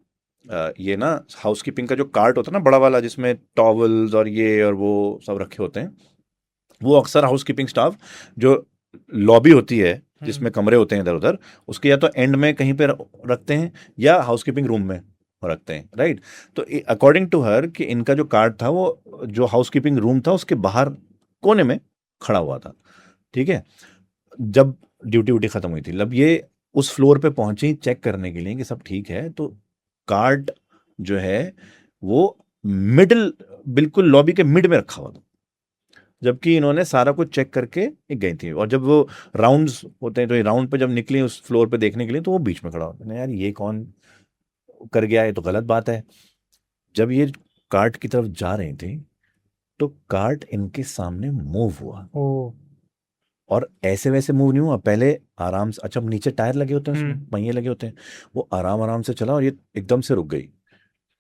ये ना हाउसकीपिंग का जो कार्ट होता है ना बड़ा वाला, जिसमें टॉवल्स और ये और वो सब रखे होते हैं, वो अक्सर हाउसकीपिंग स्टाफ जो लॉबी होती है जिसमें कमरे होते हैं इधर उधर, उसके या तो एंड में कहीं पे रखते हैं या हाउसकीपिंग रूम में रखते हैं, राइट। तो अकॉर्डिंग टू हर कि इनका जो कार्ड था वो जो हाउसकीपिंग रूम था उसके बाहर कोने में खड़ा हुआ था, ठीक है। जब ड्यूटी व्यूटी खत्म हुई थी, जब ये उस फ्लोर पे पहुंची चेक करने के लिए कि सब ठीक है, तो कार्ड जो है वो मिडिल, बिल्कुल लॉबी के मिड में रखा हुआ था, जबकि इन्होंने सारा कुछ चेक करके एक गई थी। और जब वो राउंड्स होते हैं तो ये राउंड पे जब निकली उस फ्लोर पे देखने के लिए, तो वो बीच में खड़ा होता है। यार ये कौन कर गया, ये तो गलत बात है। जब ये कार्ट की तरफ जा रही थी तो कार्ट इनके सामने मूव हुआ, ओ। और ऐसे वैसे मूव नहीं हुआ, पहले आराम से, अच्छा नीचे टायर लगे होते हैं, उसमें पहिए लगे होते हैं, वो आराम आराम से चला और ये एकदम से रुक गई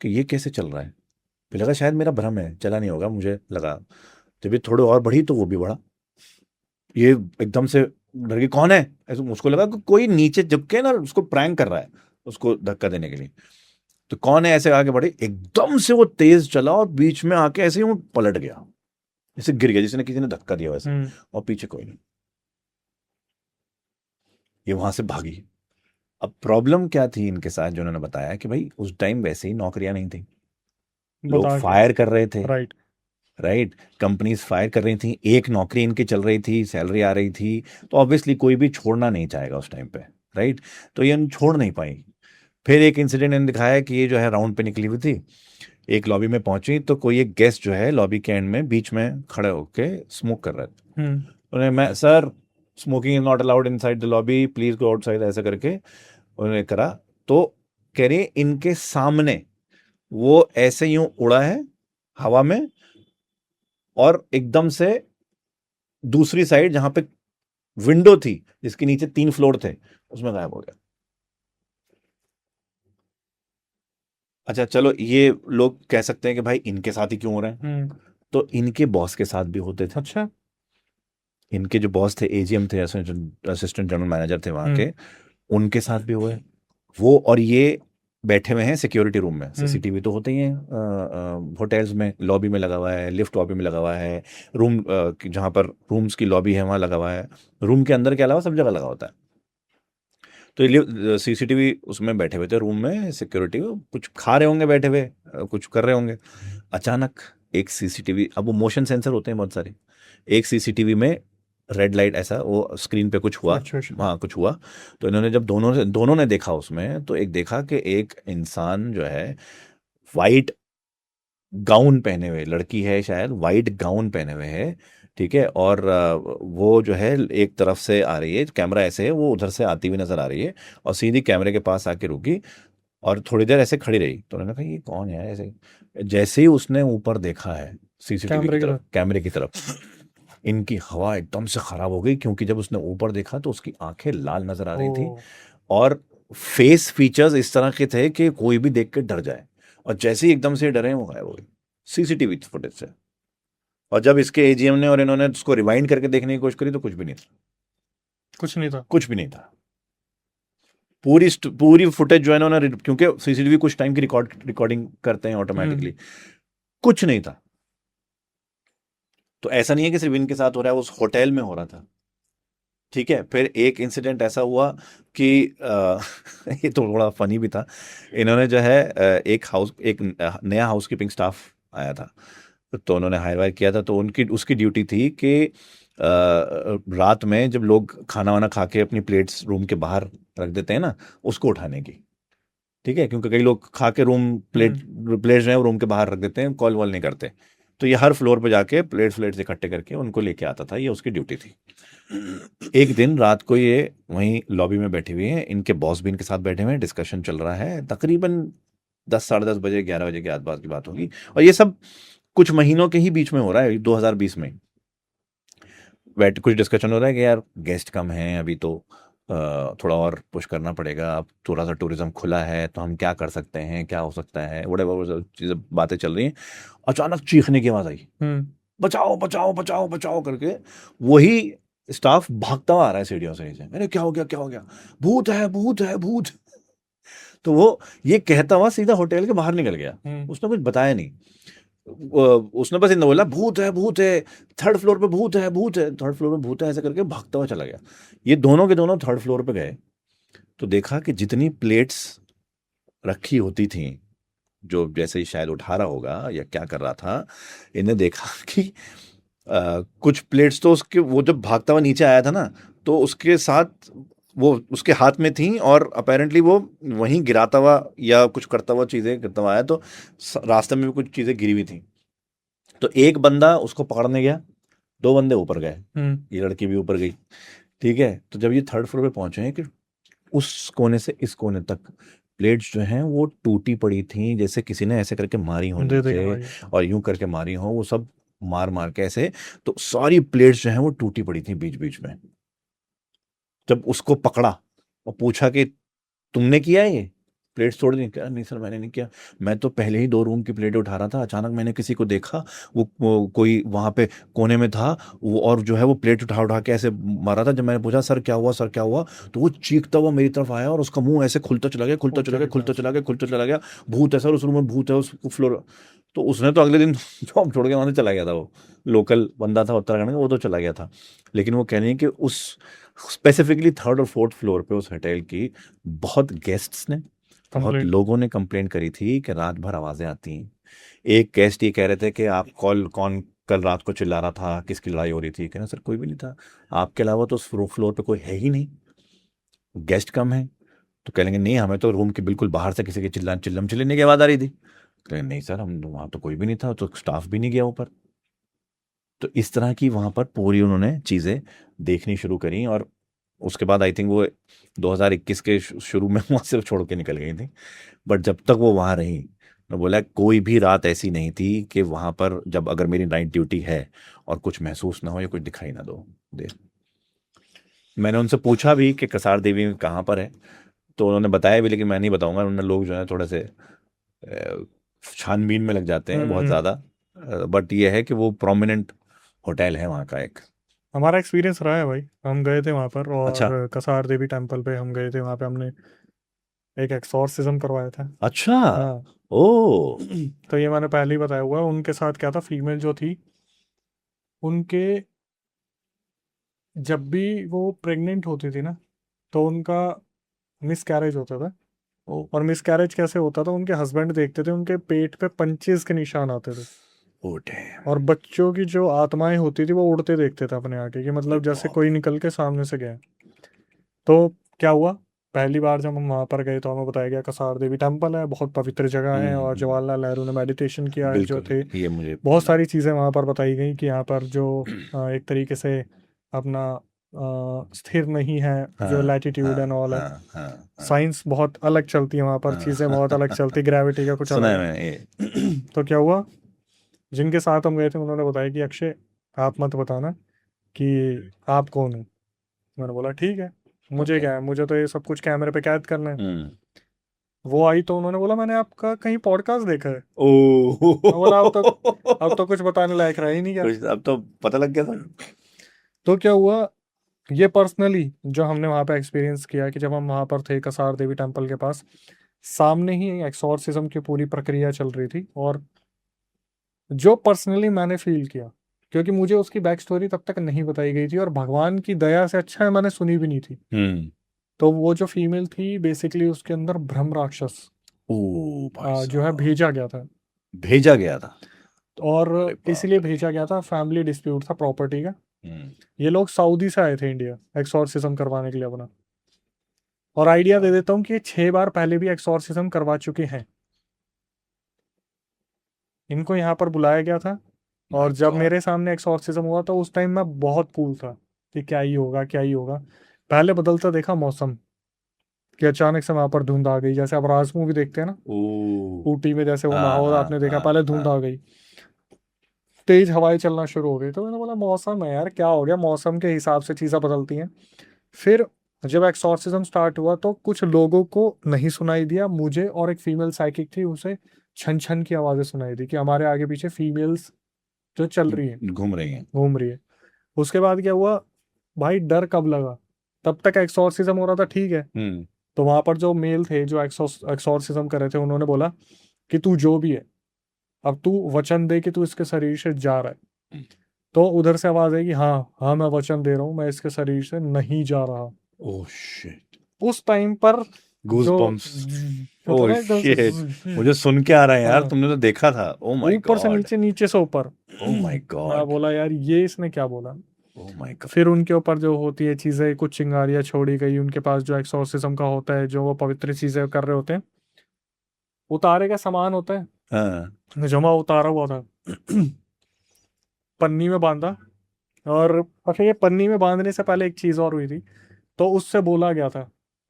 कि ये कैसे चल रहा है। फिर लगा शायद मेरा भ्रम है, चला नहीं होगा, मुझे लगा। जब ये थोड़ी और बढ़ी तो वो भी बढ़ा, ये एकदम से डर गई, कौन है, ऐसे उसको लगा कि कोई नीचे झुक ना उसको प्रैंक कर रहा है, उसको धक्का देने के लिए। तो कौन है, ऐसे आगे बढ़े, एकदम से वो तेज चला और बीच में आके ऐसे ही वो पलट गया, जैसे गिर गया, जिसने किसी ने धक्का दिया वैसे, और पीछे कोई नहीं। ये वहां से भागी। अब प्रॉब्लम क्या थी इनके साथ, जो उन्होंने बताया कि भाई उस टाइम वैसे ही नौकरियां नहीं थी, लोग बता के। फायर कर रहे थे, राइट। राइट, कंपनीज फायर कर रही थी, एक नौकरी इनकी चल रही थी, सैलरी आ रही थी, तो ऑब्वियसली कोई भी छोड़ना नहीं चाहेगा उस टाइम पे, राइट। तो ये छोड़ नहीं पाई। फिर एक इंसिडेंट इन्होंने दिखाया कि ये जो है राउंड पे निकली हुई थी, एक लॉबी में पहुंची तो कोई एक गेस्ट जो है लॉबी के एंड में बीच में खड़े होके स्मोक कर रहे थे। उन्होंने, मैं sir smoking is not allowed inside the lobby, please go outside, ऐसा करके उन्होंने करा। तो कह रही इनके सामने वो ऐसे यूं उड़ा है हवा में, और एकदम से दूसरी साइड जहां पे विंडो थी जिसके नीचे 3 फ्लोर थे उसमें गायब हो गया। अच्छा चलो, ये लोग कह सकते हैं कि भाई इनके साथ ही क्यों हो रहे हैं, तो इनके बॉस के साथ भी होते थे। अच्छा। इनके जो बॉस थे, एजीएम थे, असिस्टेंट जनरल मैनेजर थे वहां के, उनके साथ भी हुए वो। और ये बैठे हुए हैं सिक्योरिटी रूम में, सीसीटीवी तो होते ही हैं होटल्स में, लॉबी में लगा हुआ है, लिफ्ट लॉबी में लगा हुआ है, रूम जहाँ पर रूम्स की लॉबी है वहाँ लगा हुआ है, रूम के अंदर के अलावा सब जगह लगा होता है। तो ये सीसीटीवी उसमें बैठे हुए थे रूम में, सिक्योरिटी, कुछ खा रहे होंगे बैठे हुए, कुछ कर रहे होंगे। अचानक एक सीसीटीवी, अब वो मोशन सेंसर होते हैं बहुत सारे, एक सीसीटीवी में रेड लाइट ऐसा वो स्क्रीन पे कुछ हुआ, अच्छा, अच्छा। हाँ कुछ हुआ। तो इन्होंने जब दोनों ने देखा उसमें, तो एक देखा कि एक इंसान जो है वाइट गाउन पहने हुए, लड़की है शायद, वाइट गाउन पहने हुए है, ठीक है। और वो जो है एक तरफ से आ रही है, कैमरा ऐसे है, वो उधर से आती हुई नजर आ रही है, और सीधी कैमरे के पास आके रुकी और थोड़ी देर ऐसे खड़ी रही। तो उन्होंने कहा ये कौन है ऐसे। जैसे ही उसने ऊपर देखा है सीसीटीवी की तरफ, कैमरे की तरफ, इनकी हवा एकदम से खराब हो गई, क्योंकि जब उसने ऊपर देखा तो उसकी आंखें लाल नजर आ रही थी, और फेस फीचर्स इस तरह के थे कि कोई भी देख के डर जाए। और जैसे ही एकदम से डरे, वो गायब हो गई सीसीटीवी फुटेज से। और जब इसके एजीएम ने और इन्होंने उसको रिवाइंड करके देखने की कोशिश करी तो कुछ भी नहीं था, कुछ नहीं था, कुछ भी नहीं था। पूरी फुटेज जो है इन्होंने, क्योंकि सीसीटीवी कुछ टाइम की रिकॉर्डिंग करते हैं ऑटोमेटिकली, कुछ नहीं था। तो ऐसा नहीं है कि सिर्फ इनके साथ हो रहा है, उस होटल में हो रहा था, ठीक है। फिर एक इंसिडेंट ऐसा हुआ कि ये तो बड़ा फनी भी था। इन्होंने जो है एक नया हाउसकीपिंग स्टाफ आया था, तो उन्होंने हायर वायर किया था, तो उनकी उसकी ड्यूटी थी कि रात में जब लोग खाना वाना खा के अपनी प्लेट्स रूम के बाहर रख देते हैं ना, उसको उठाने की, ठीक है, क्योंकि कई लोग खा के रूम प्लेट्स जो है रूम के बाहर रख देते हैं, कॉल वॉल नहीं करते। तो ये हर फ्लोर पे जाके प्लेट्स इकट्ठे करके उनको लेके आता था, ये उसकी ड्यूटी थी। एक दिन रात को ये वहीं लॉबी में बैठी हुई है, इनके बॉस भी इनके साथ बैठे हुए हैं, डिस्कशन चल रहा है, तकरीबन 10 साढ़े 10 बजे 11 बजे के आसपास की बात होगी, और ये सब कुछ महीनों के ही बीच में हो रहा है, 2020 में बैठ कुछ डिस्कशन हो रहा है कि यार गेस्ट कम हैं अभी, तो थोड़ा और पुश करना पड़ेगा, अब थोड़ा सा टूरिज्म खुला है तो हम क्या कर सकते हैं, क्या हो सकता है, व्हाटएवर चीज़ें बातें चल रही हैं। अचानक चीखने की आवाज़ आई, बचाओ बचाओ बचाओ बचाओ करके। वही स्टाफ भागता हुआ आ रहा है सीढ़ियों से नीचे, अरे क्या हो गया क्या हो गया, भूत है भूत है भूत। तो वो ये कहता हुआ सीधा होटल के बाहर निकल गया, उसने कुछ बताया नहीं। उसने बस इतना बोला भूत है, थर्ड फ्लोर पे भूत है, थर्ड फ्लोर पे भूत है, ऐसे करके भागता हुआ चला गया। ये दोनों के दोनों थर्ड फ्लोर पे गए तो देखा कि जितनी प्लेट्स रखी होती थी, जो जैसे ही शायद उठा रहा होगा या क्या कर रहा था, इन्हें देखा कि कुछ प्लेट्स तो उसके, वो जब भागता हुआ नीचे आया था ना, तो उसके साथ वो उसके हाथ में थी, और अपेरेंटली वो वहीं गिराता हुआ या कुछ करता हुआ चीज़ें करता हुआ आया, तो रास्ते में भी कुछ चीज़ें गिरी हुई थी। तो एक बंदा उसको पकड़ने गया, 2 बंदे ऊपर गए, ये लड़की भी ऊपर गई, ठीक है। तो जब ये थर्ड फ्लोर पे पहुंचे हैं कि उस कोने से इस कोने तक प्लेट्स जो हैं वो टूटी पड़ी थी, जैसे किसी ने ऐसे करके मारी हो नीचे और यूं करके मारी हो, वो सब मार मार के ऐसे, तो सारी प्लेट्स जो हैं वो टूटी पड़ी थी बीच बीच में। जब उसको पकड़ा और पूछा कि तुमने किया है ये प्लेट्स तोड़ दी, क्या नहीं सर मैंने नहीं किया, मैं तो पहले ही 2 रूम की प्लेट उठा रहा था, अचानक मैंने किसी को देखा, वो कोई वहां पे कोने में था, वो और जो है वो प्लेट उठा उठा के ऐसे मारा था। जब मैंने पूछा सर क्या हुआ सर क्या हुआ, तो वो चीखता हुआ मेरी तरफ आया और उसका मुंह ऐसे खुलता चला गया खुलता चला गया खुलता चला गया खुलता चला गया, भूत है सर उस रूम में, भूत है उस फ्लोर। तो उसने तो अगले दिन जॉब छोड़ के वहां से चला गया था, वो लोकल बंदा था उत्तराखंड का, वो तो चला गया था। लेकिन वो कह रही है कि उस स्पेसिफिकली थर्ड और फोर्थ फ्लोर पे उस होटल की बहुत गेस्ट्स ने, बहुत लोगों ने कंप्लेंट करी थी कि रात भर आवाज़ें आती हैं। एक गेस्ट ये कह रहे थे कि आप कौन कल रात को चिल्ला रहा था, किसकी लड़ाई हो रही थी, कहना सर कोई भी नहीं था, आपके अलावा तो उस फ्लोर पे कोई है ही नहीं, गेस्ट कम है। तो कह लेंगे नहीं हमें तो रूम के बिल्कुल बाहर से किसी के चिल्लम चिल्लने की आवाज़ आ रही थी, कहेंगे नहीं सर हम वहाँ तो कोई भी नहीं था, तो स्टाफ भी नहीं गया ऊपर। तो इस तरह की वहाँ पर पूरी उन्होंने चीज़ें देखनी शुरू करी, और उसके बाद आई थिंक वो 2021 के शुरू में वहाँ से छोड़ के निकल गई थी। बट जब तक वो वहाँ रही, मैं बोला कोई भी रात ऐसी नहीं थी कि वहाँ पर जब अगर मेरी नाइट ड्यूटी है और कुछ महसूस ना हो या कुछ दिखाई ना दे। मैंने उनसे पूछा भी कि कसार देवी कहाँ पर है, तो उन्होंने बताया भी, लेकिन मैं नहीं बताऊंगा, उन्होंने लोग जो है थोड़े से छानबीन में लग जाते हैं बहुत ज़्यादा। बट ये है कि वो प्रोमिनेंट होटल है वहाँ का एक। हमारा एक्सपीरियंस रहा है भाई, हम गए थे वहाँ पर, और अच्छा कसार देवी टेम्पल पे हम गए थे, वहाँ पे हमने एक एक्सॉर्सिज्म करवाया था। अच्छा हाँ ओ तो ये मैंने पहले ही बताया हुआ है। उनके साथ क्या था, फीमेल जो थी उनके जब भी वो प्रेग्नेंट होती थी ना, तो उनका मिस कैरेज होता था। ओ और मिस कैरेज कैसे होता था, उनके हस्बैंड देखते थे, उनके पेट पे पंचेस के निशान आते थे, ओ डैम और बच्चों की जो आत्माएं होती थी वो उड़ते देखते थे अपने आके, कि मतलब जैसे कोई निकल के सामने से गया। तो क्या हुआ, पहली बार जब हम वहाँ पर गए तो हमें बताया गया कसार देवी टेम्पल है, बहुत पवित्र जगह है, और जवाहरलाल नेहरू ने मेडिटेशन किया है जो थे, ये मुझे बहुत सारी चीज़ें वहाँ पर बताई गई कि यहाँ पर जो एक तरीके से अपना स्थिर नहीं है, जो लैटिट्यूड एंड ऑल है, साइंस बहुत अलग चलती है वहाँ पर, चीज़ें बहुत अलग चलती, ग्रेविटी का कुछ सुना अलग है है। मैंने ये। तो क्या हुआ, जिनके साथ हम गए थे उन्होंने बताया कि अक्षय आप मत बताना कि आप कौन हो। मैंने बोला ठीक है, मुझे क्या है, मुझे तो ये सब कुछ कैमरे पे कैद करना है। वो आई तो उन्होंने बोला मैंने आपका कहीं पॉडकास्ट देखा है। मैं बोला अब तो कुछ बताने लायक रहा ही नहीं क्या। अब तो पता लग गया था। तो क्या हुआ, ये पर्सनली जो हमने वहाँ पे एक्सपीरियंस किया कि जब हम वहाँ पर थे कसार देवी टेम्पल के पास, सामने ही एक्सॉर्सिज्म की पूरी प्रक्रिया चल रही थी, और जो पर्सनली मैंने फील किया, क्योंकि मुझे उसकी बैक स्टोरी तब तक नहीं बताई गई थी, और भगवान की दया से अच्छा है मैंने सुनी भी नहीं थी। तो वो जो फीमेल थी बेसिकली उसके अंदर ब्रह्म राक्षस जो है भेजा गया था, और इसलिए भेजा गया था, फैमिली डिस्प्यूट था प्रॉपर्टी का। ये लोग सऊदी से आए थे इंडिया एक्सॉर्सिज्म करवाने के लिए अपना, और आइडिया दे देता हूँ कि 6 बार पहले भी एक्सॉर्सिज्म करवा चुके हैं। इनको यहाँ पर बुलाया गया था, और My जब God. मेरे सामने एक्सॉर्सिज्म हुआ तो उस टाइम मैं बहुत कूल था कि क्या ही होगा क्या ही होगा। पहले बदलता देखा मौसम कि अचानक से वहां पर धुंध आ गई, जैसे अब राज मूवी देखते हैं ना ओह, ऊटी में, जैसे वो हाँ माहौल हाँ आपने देखा, हाँ पहले धुंध हाँ। आ गई, तेज हवाएं चलना शुरू हो गई। तो मैंने बोला मौसम है यार, क्या हो गया, मौसम के हिसाब से चीज़ें बदलती हैं। फिर जब एक्सॉर्सिज्म स्टार्ट हुआ तो कुछ लोगों को नहीं सुनाई दिया, मुझे और एक फीमेल साइकिक थी, उसे छन छन की आवाज़ें सुनाई दी कि हमारे आगे पीछे फीमेल्स जो चल रही हैं, घूम रही हैं। घूम रही है। उसके बाद क्या हुआ भाई, डर कब लगा, तब तक एक्सॉर्सिज्म हो रहा था ठीक है। हम्म। तो वहां पर जो मेल थे जो एक्सॉर्सिज्म कर रहे थे, उन्होंने बोला कि तू जो भी है, अब तू वचन दे कि तू इसके शरीर से जा रहा है। तो उधर से आवाज आई कि हाँ हाँ मैं वचन दे रहा हूँ, मैं इसके शरीर से नहीं जा रहा। ओह शिट, उस टाइम पर गूज जो बम्प्स। होता ओह ना एकदम शिट, से, मुझे सुन के आ रहा है यार, हाँ, तुमने तो देखा था। ओह माय ऊपर से गॉड, नीचे, नीचे से ऊपर। ओह माय मैं गॉड, बोला यार ये इसने क्या बोला। Oh my God. फिर उनके ऊपर जो होती है चीजें, कुछ चिंगारियां छोड़ी गई उनके पास, जो एक्सोर्सिज्म का होता है, जो वो पवित्र चीजें कर रहे होते हैं, उतारे का सामान होता हाँ। है, जमा उतारा हुआ था, पन्नी में बांधा। और अच्छा, ये पन्नी में बांधने से पहले एक चीज और हुई थी। तो उससे बोला गया था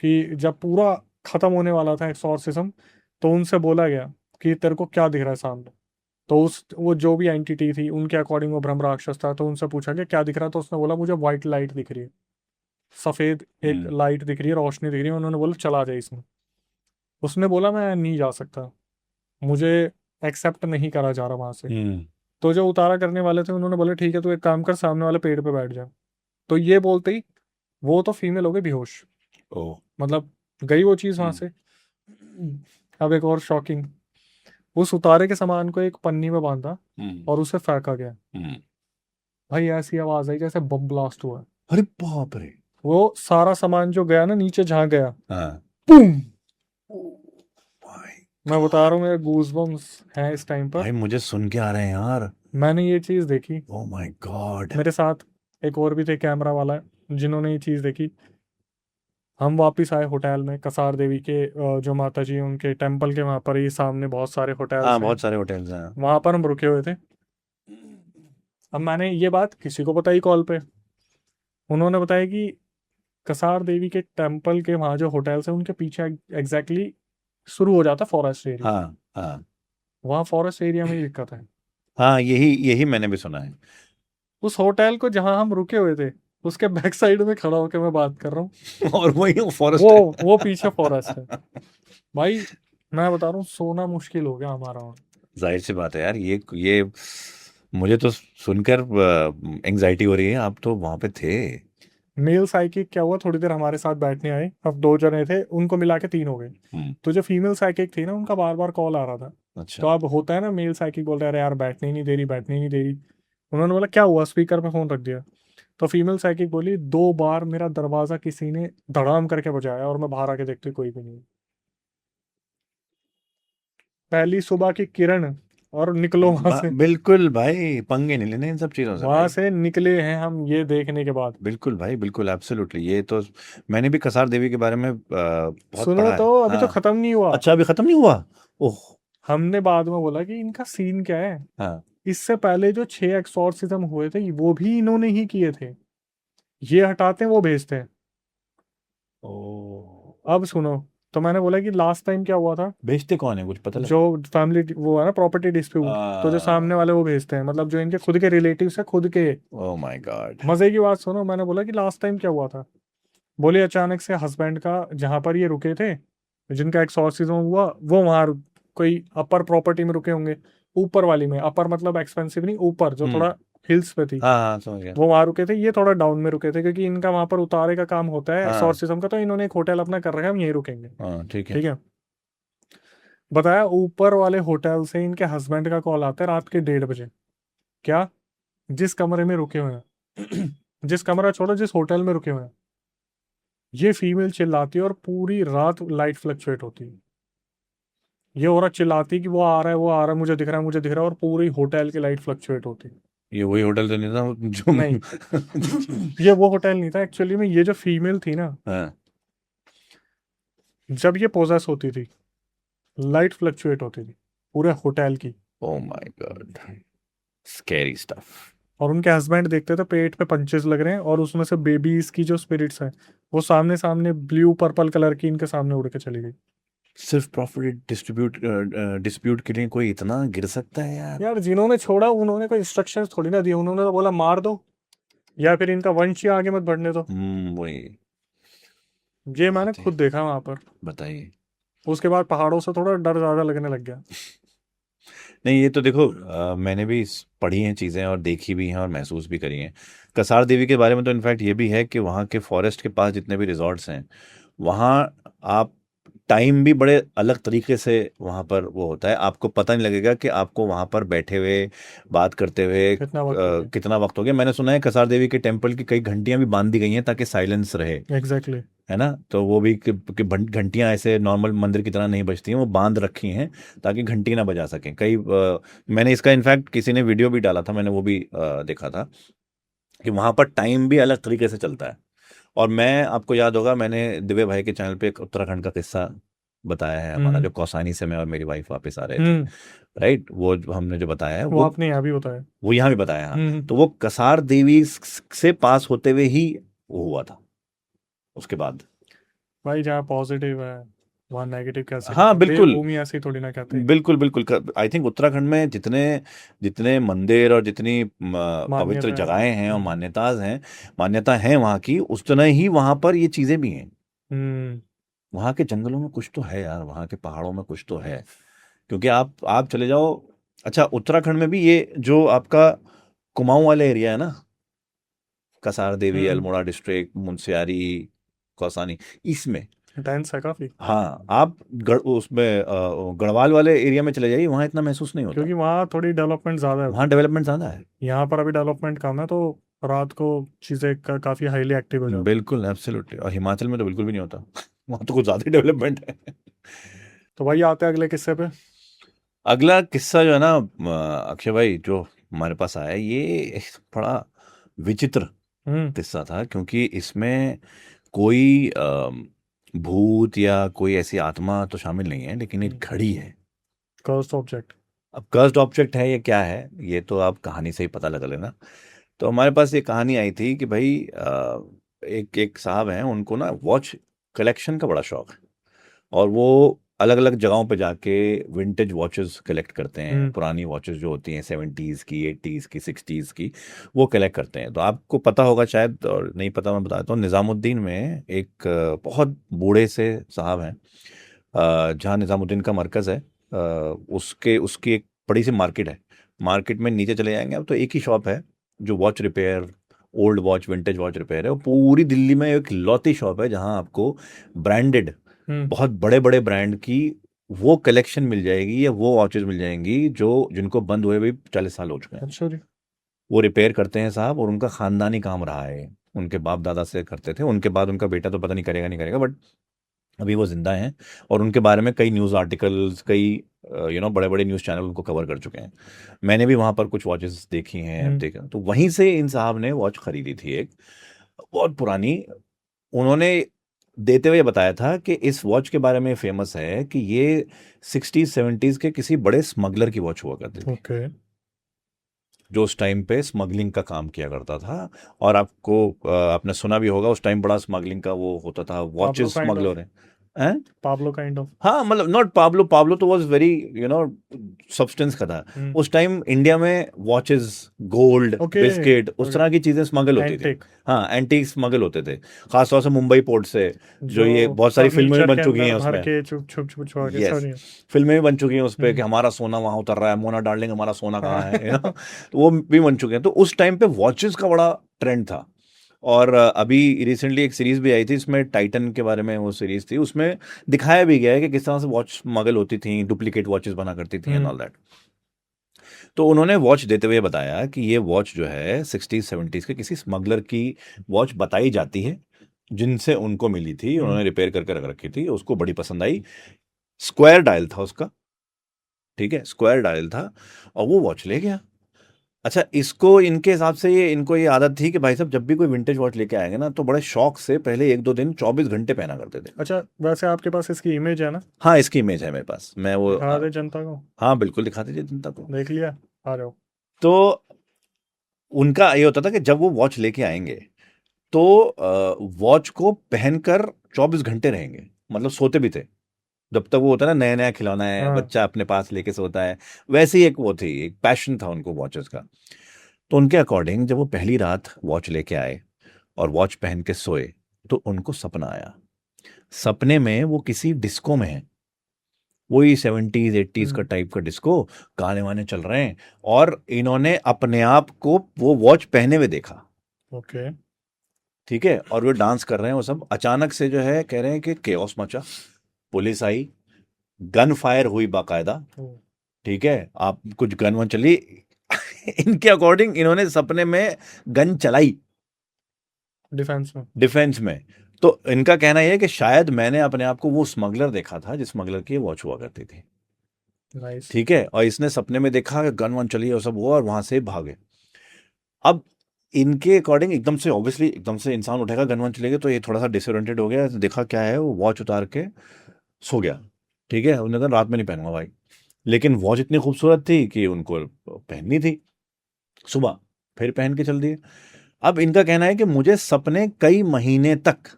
कि जब पूरा खत्म होने वाला था एक्सोर्सिज्म, तो उनसे बोला गया कि तेरे को क्या दिख रहा है सामने। तो उस वो जो भी एंटिटी थी उनके अकॉर्डिंग वो ब्रह्म राक्षस था, तो उनसे पूछा कि क्या दिख रहा है, तो उसने बोला मुझे व्हाइट लाइट दिख रही है, सफेद एक हम्म लाइट दिख रही है, रोशनी दिख रही है। उन्होंने बोला चला जाए इसमें। उसने बोला मैं नहीं जा सकता, मुझे एक्सेप्ट नहीं करा जा रहा वहां से। हम्म। तो जो उतारा करने वाले थे उन्होंने बोला ठीक है, तो एक काम कर, सामने वाले पेड़ पे बैठ जा। तो ये बोलते ही वो तो फीमेल हो गई बेहोश, ओह। मतलब गई वो चीज वहां हम्म से। अब एक और शॉकिंग, उस उतारे के सामान को एक पन्नी में बांधा हम्म और उसे फेंका गया। हम्म। भाई ऐसी आवाज आई जैसे बम ब्लास्ट हुआ। अरे बाप रे। वो सारा सामान जो गया ना नीचे जहां गया, हाँ। बूम। ओह माय मैं बता रहा गॉड, हूँ मेरे गूजबम्स हैं इस टाइम पर। भाई मुझे सुन के आ रहे हैं यार। मैंने ये चीज देखी, ओह माय गॉड। मेरे साथ एक और भी थे कैमरा वाला जिन्होंने ये चीज देखी। हम वापस आए होटल में, कसार देवी के जो माता जी हैं, उनके टेम्पल के वहाँ पर ही सामने बहुत सारे हाँ, होटल्स हैं, बहुत सारे होटल्स हैं। वहाँ पर हम रुके हुए थे। अब मैंने ये बात किसी को बताई कॉल पे, उन्होंने बताया कि कसार देवी के टेम्पल के वहाँ जो होटल्स हैं उनके पीछे एग्जैक्टली शुरू हो जाता फॉरेस्ट एरिया। हाँ हाँ वहाँ फॉरेस्ट एरिया में ही दिक्कत है। हाँ, यही यही मैंने भी सुना है। उस होटल को जहाँ हम रुके हुए थे, उसके बैक साइड में खड़ा होकर मैं बात कर रहा हूँ, और वही वो फॉरेस्ट है। वो पीछे फॉरेस्ट है। भाई मैं बता रहा हूँ सोना मुश्किल हो गया हमारा वहाँ। जाहिर सी बात है यार, ये मुझे तो सुनकर एंजाइटी हो रही है। आप तो वहां पे थे। मेल साइकिक क्या हुआ, थोड़ी देर हमारे साथ बैठने आए, अब दो जने थे, उनको मिला के तीन हो गए। हम्म। तो जो फीमेल साइकिक थी ना, उनका बार बार कॉल आ रहा था। अच्छा। तो अब होता है ना, मेल साइकिक बोल रहे अरे यार बैठने ही नहीं दे रही, बैठने ही नहीं दे रही। उन्होंने बोला क्या हुआ, स्पीकर पे फोन रख दिया। तो फीमेल साइकिक बोली दो बार मेरा दरवाजा किसी ने धड़ाम करके बजाया और मैं बाहर आके देखती कोई भी नहीं। पहली सुबह की किरण, और निकलो वहां से। बिल्कुल भाई, पंगे नहीं लेने इन सब चीजों से वहां भाई। से निकले हैं हम ये देखने के बाद। बिल्कुल भाई, बिल्कुल एब्सोल्युटली। ये तो मैंने भी कसार देवी के बारे में बहुत सुनो पढ़ा तो है। अभी तो हाँ। खत्म नहीं हुआ। अच्छा, अभी खत्म नहीं हुआ। ओह। हमने बाद में बोला कि इनका सीन क्या है। हाँ। इससे पहले जो 6 एक्सॉर्सिज्म हुए थे वो भी इन्होंने ही किए थे। ये हटाते हैं वो भेजते हैं। ओ, अब सुनो, तो मैंने बोला कि लास्ट टाइम क्या हुआ था, बेचते कौन है, कुछ पता जो लगा? फैमिली वो है ना प्रॉपर्टी डिस्प्यूट, तो जो सामने वाले वो भेजते हैं, मतलब जो इनके खुद के रिलेटिव्स है खुद के। Oh my God. मजे की बात सुनो, मैंने बोला कि लास्ट टाइम क्या हुआ था। बोले अचानक से हस्बैंड का, जहां पर ये रुके थे, जिनका एक्सॉर्सिज्म हुआ, वो वहां कोई अपर प्रॉपर्टी में रुके होंगे, ऊपर वाली में, अपर मतलब एक्सपेंसिव नहीं, ऊपर जो हम्म। थोड़ा हिल्स पे थी, हाँ हाँ, समझ गया। वो वहां रुके थे। ये थोड़ा डाउन में रुके थे क्योंकि इनका वहां पर उतारे का काम होता है हाँ एक्सॉर्सिज्म का, तो इन्होंने एक होटल अपना कर रखा है, हम यहीं रुकेंगे। हाँ, ठीक है। ठीक है। बताया ऊपर वाले होटल से इनके हस्बैंड का कॉल आता है रात के 1:30 बजे। क्या, जिस कमरे में रुके हुए हैं, जिस कमरा छोड़ो, जिस होटल में रुके हुए हैं, ये फीमेल चिल्लाती है और पूरी रात लाइट फ्लक्चुएट होती है। ये औरत चिल्लाती है कि वो आ रहा है, वो आ रहा है, मुझे दिख रहा है, मुझे दिख रहा है, और पूरी होटल की लाइट फ्लक्चुएट होती है। ये वही होटल तो नहीं था नहीं, जो ये वो होटल नहीं था एक्चुअली में। ये जो फीमेल थी ना, हाँ। जब ये पोजेस होती थी, लाइट फ्लक्चुएट होती थी पूरे होटल की। Oh my God. Scary stuff. और उनके हस्बैंड देखते थे पेट पे पंचेस लग रहे हैं और उसमें से बेबीज की जो स्पिरिट्स है वो सामने सामने ब्लू पर्पल कलर की इनके सामने उड़ के चली गई। सिर्फ प्रॉफिट डिस्ट्रीब्यूट डिस्प्यूट के लिए कोई इतना गिर सकता है यार? यार जिन्होंने छोड़ा उन्होंने कोई इंस्ट्रक्शंस थोड़ी ना दिए, उन्होंने तो बोला मार दो या फिर इनका वंश ही आगे मत बढ़ने दो। वही। ये मैंने बात है, खुद देखा वहां पर। बताइए। उसके बाद पहाड़ों से थोड़ा डर ज्यादा लगने लग गया। नहीं, ये तो देखो, मैंने भी पढ़ी हैं चीज़ें और देखी भी हैं और महसूस भी करी हैं। कसार देवी के बारे में तो इनफैक्ट ये भी है कि वहाँ के फॉरेस्ट के पास जितने भी रिजॉर्ट्स हैं, वहाँ आप टाइम भी बड़े अलग तरीके से वहाँ पर वो होता है। आपको पता नहीं लगेगा कि आपको वहाँ पर बैठे हुए बात करते हुए कितना वक्त हो गया। कितना वक्त हो गया। मैंने सुना है कसार देवी के टेम्पल की कई घंटियां भी बांध दी गई हैं ताकि साइलेंस रहे, एग्जैक्टली। है ना। तो वो भी कि घंटियां ऐसे नॉर्मल मंदिर की तरह नहीं बजती हैं, वो बांध रखी हैं ताकि घंटी ना बजा सकें। कई मैंने इसका इनफैक्ट किसी ने वीडियो भी डाला था, मैंने वो भी देखा था कि वहाँ पर टाइम भी अलग तरीके से चलता है। और मैं, आपको याद होगा, मैंने दिव्य भाई के चैनल पे एक उत्तराखंड का किस्सा बताया है हमारा, जो कौसानी से मैं और मेरी वाइफ वापस आ रहे थे, हम्म। राइट। वो जो हमने जो बताया है वो आपने यहाँ भी बताया। वो यहाँ भी बताया, हाँ। हम्म। तो वो कसार देवी से पास होते हुए ही वो हुआ था उसके बाद। भाई जहाँ पॉजिटिव है वहाँ नेगेटिव कैसे हाँ, कहते हैं? बिल्कुल देवभूमि ऐसे ही थोड़ी ना कहते हैं। बिल्कुल बिल्कुल। आई थिंक उत्तराखंड में जितने जितने मंदिर और जितनी पवित्र मान्यता है। जगहें हैं और मान्यता हैं वहाँ की, उस तरह ही वहाँ पर ये चीजें भी हैं। हम्म। वहाँ के जंगलों में कुछ तो है यार, वहाँ के पहाड़ों में कुछ तो है। क्योंकि आप चले जाओ। अच्छा, उत्तराखंड में भी ये जो आपका कुमाऊं वाला एरिया है ना, कसार देवी, हम्म। अल्मोड़ा डिस्ट्रिक्ट, मुनस्यारी, कौसानी, इसमें, टेंस है काफी। हाँ, आप उसमें गढ़वाल वाले एरिया में चले जाइए, वहाँ इतना महसूस नहीं होता। क्योंकि वहाँ थोड़ी डेवलपमेंट ज्यादा है वहाँ अभी। डेवलपमेंट ज़्यादा है। यहाँ पर अभी डेवलपमेंट कम है तो रात को चीजें काफी हाईली एक्टिव हो जाती है। बिल्कुल, एब्सोल्युटली। और हिमाचल में तो बिल्कुल भी नहीं होता। वहाँ तो कुछ ज़्यादा ही डेवलपमेंट है। तो भाई आते हैं अगले किस्से पे। अगला किस्सा जो है ना, अक्षय भाई, जो हमारे पास आया है, ये एक बड़ा विचित्र हम्म। किस्सा था, क्योंकि इसमें कोई भूत या कोई ऐसी आत्मा तो शामिल नहीं है, लेकिन एक घड़ी है। Cursed object. अब कर्स्ड ऑब्जेक्ट है, ये क्या है, ये तो आप कहानी से ही पता लगा लेना। तो हमारे पास ये कहानी आई थी कि भाई एक एक साहब हैं, उनको ना वॉच कलेक्शन का बड़ा शौक है। और वो अलग अलग जगहों पे जाके विंटेज वॉचेस कलेक्ट करते हैं। हम्म। पुरानी वॉचेस जो होती हैं 70s की, 80s की, 60s की, वो कलेक्ट करते हैं। तो आपको पता होगा शायद, और नहीं पता मैं बताता हूँ। निज़ामुद्दीन में एक बहुत बूढ़े से साहब हैं, जहाँ निज़ामुद्दीन का मरकज़ है, उसके उसकी एक बड़ी सी मार्केट है। मार्केट में नीचे चले जाएंगे आप, तो एक ही शॉप है जो watch repair, old watch, vintage watch repair है। वो पूरी दिल्ली में एक लौती शॉप है जहाँ आपको ब्रांडेड, हम्म। बहुत बड़े बड़े ब्रांड की वो कलेक्शन मिल जाएगी, या वो वॉचेस मिल जाएंगी जो जिनको बंद हुए भी 40 साल हो चुके हैं। अच्छा जी। वो रिपेयर करते हैं साहब, और उनका खानदानी काम रहा है। उनके बाप दादा से करते थे, उनके बाद उनका बेटा तो पता नहीं करेगा नहीं करेगा, बट अभी वो जिंदा हैं। और उनके बारे में कई न्यूज़ आर्टिकल्स, कई बड़े बड़े न्यूज़ चैनल उनको कवर कर चुके हैं। मैंने भी वहाँ पर कुछ वॉचेस देखी हैं, हम्म। देखा। तो वहीं से इन साहब ने वॉच खरीदी थी, एक बहुत पुरानी। उन्होंने देते हुए बताया था कि इस वॉच के बारे में फेमस है कि ये 60s 70s के किसी बड़े स्मगलर की वॉच हुआ करती थी, ओके। जो उस टाइम पे स्मगलिंग का काम किया करता था। और आपने सुना भी होगा, उस टाइम बड़ा स्मगलिंग का वो होता था, Pablo watches kind of. Smuggler हैं। Pablo kind of. हाँ, मतलब नॉट पाब्लो, पाब्लो तो वाज वेरी सब्सटेंस का था। हम्म। उस टाइम इंडिया में वॉचेस, गोल्ड, ओके। बिस्किट, उस ओके। तरह की चीजें स्मगल होती थी। एंटिक। हाँ, एंटीक स्मगल होते थे, खासतौर से मुंबई पोर्ट से। जो जो ये बहुत सारी फिल्में भी फर्नीचर बन के चुकी अंदर हैं भर उसमें। के चुप छुप छुप छुपा के यस, सॉरी। फिल्में भी बन चुकी हैं उस पर कि हम्म। हमारा सोना वहां उतर रहा है, मोना डार्लिंग हमारा सोना कहाँ है, हाँ। तो वो भी बन चुके हैं। तो उस टाइम पे वॉचेस का बड़ा ट्रेंड था। और अभी रिसेंटली एक सीरीज भी आई थी, इसमें टाइटन के बारे में वो सीरीज थी, उसमें दिखाया भी गया है कि किस तरह से वॉच स्मगल होती थी, डुप्लीकेट वॉचेस बना करती थी एंड हम्म। All that. तो उन्होंने वॉच देते हुए बताया कि ये वॉच जो है 60s 70s के किसी स्मगलर की वॉच बताई जाती है, जिनसे उनको मिली थी, हम्म। उन्होंने रिपेयर करके रख रखी थी, उसको बड़ी पसंद आई। स्क्वायर डायल था उसका, ठीक है, स्क्वायर डायल था, और वो वॉच ले गया। अच्छा, इसको इनके हिसाब से इनको ये आदत थी कि भाई साहब, जब भी कोई विंटेज वॉच लेके आएंगे ना, तो बड़े शौक से पहले 1 2 दिन 24 घंटे पहना करते थे। अच्छा वैसे आपके पास इसकी इमेज है ना? हाँ, इसकी इमेज है मेरे पास, मैं वो दिखा दे जनता को। हाँ बिल्कुल, दिखा दीजिए जनता को। देख लिया। आ जाओ। तो उनका ये होता था कि जब वो वॉच लेके आएंगे तो वॉच को पहनकर 24 घंटे रहेंगे, मतलब सोते भी थे। जब तक वो होता है ना, नया नया खिलौना है, हाँ। बच्चा अपने पास लेके सोता है, वैसे ही एक वो थी, एक पैशन था उनको वॉचेस का। तो उनके अकॉर्डिंग जब वो पहली रात वॉच लेके आए और वॉच पहन के सोए, तो उनको सपना आया। सपने में वो किसी डिस्को में है, वही 70s 80s का टाइप का डिस्को, गाने वाने चल रहे हैं, और इन्होंने अपने आप को वो वॉच पहने हुए देखा। ओके। ठीक है, और वो डांस कर रहे हैं वो सब। अचानक से जो है कह रहे हैं कि केओस मचा, पुलिस आई, गन फायर हुई बाकायदा। ठीक है, आप कुछ गन वन चली। इनके अकॉर्डिंग इन्होंने सपने में गन चलाई डिफेंस में। डिफेंस में। तो इनका कहना यह है कि शायद मैंने अपने आप को वो स्मगलर देखा था जिस स्मगलर की वॉच हुआ करती थी। नाइस। ठीक है, और इसने सपने में देखा कि गन वन चली और सब हुआ, और वहां से भागे। अब इनके अकॉर्डिंग एकदम से, ऑब्वियसली एकदम से इंसान उठेगा, गन वन चलेगा, तो ये थोड़ा सा डिसोरिएंटेड हो गया, देखा क्या है, वो वॉच उतार के सो गया। ठीक है, उन्होंने कहा रात में नहीं पहनूंगा भाई, लेकिन वॉच इतनी खूबसूरत थी कि उनको पहननी थी। सुबह फिर पहन के चल दिए। अब इनका कहना है कि मुझे सपने कई महीने तक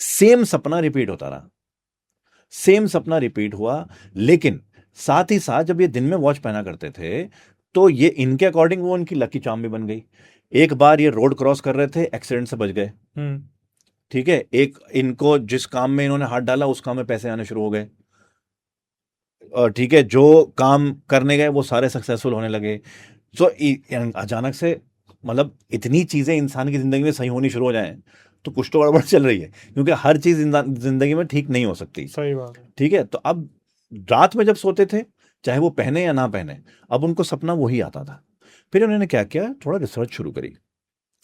सेम सपना रिपीट होता रहा, सेम सपना रिपीट हुआ। लेकिन साथ ही साथ जब ये दिन में वॉच पहना करते थे, तो ये इनके अकॉर्डिंग वो उनकी लकी चार्म भी बन गई। एक बार ये रोड क्रॉस कर रहे थे, एक्सीडेंट से बच गए। ठीक है, एक इनको जिस काम में इन्होंने हाथ डाला उस काम में पैसे आने शुरू हो गए। और ठीक है, जो काम करने गए वो सारे सक्सेसफुल होने लगे। तो अचानक से, मतलब इतनी चीजें इंसान की जिंदगी में सही होनी शुरू हो जाएं, तो कुछ तो गड़बड़ चल रही है, क्योंकि हर चीज जिंदगी में ठीक नहीं हो सकती। सही बात है। ठीक है, तो अब रात में जब सोते थे, चाहे वो पहने या ना पहने, अब उनको सपना वही आता था। फिर उन्होंने क्या किया, थोड़ा रिसर्च शुरू करी।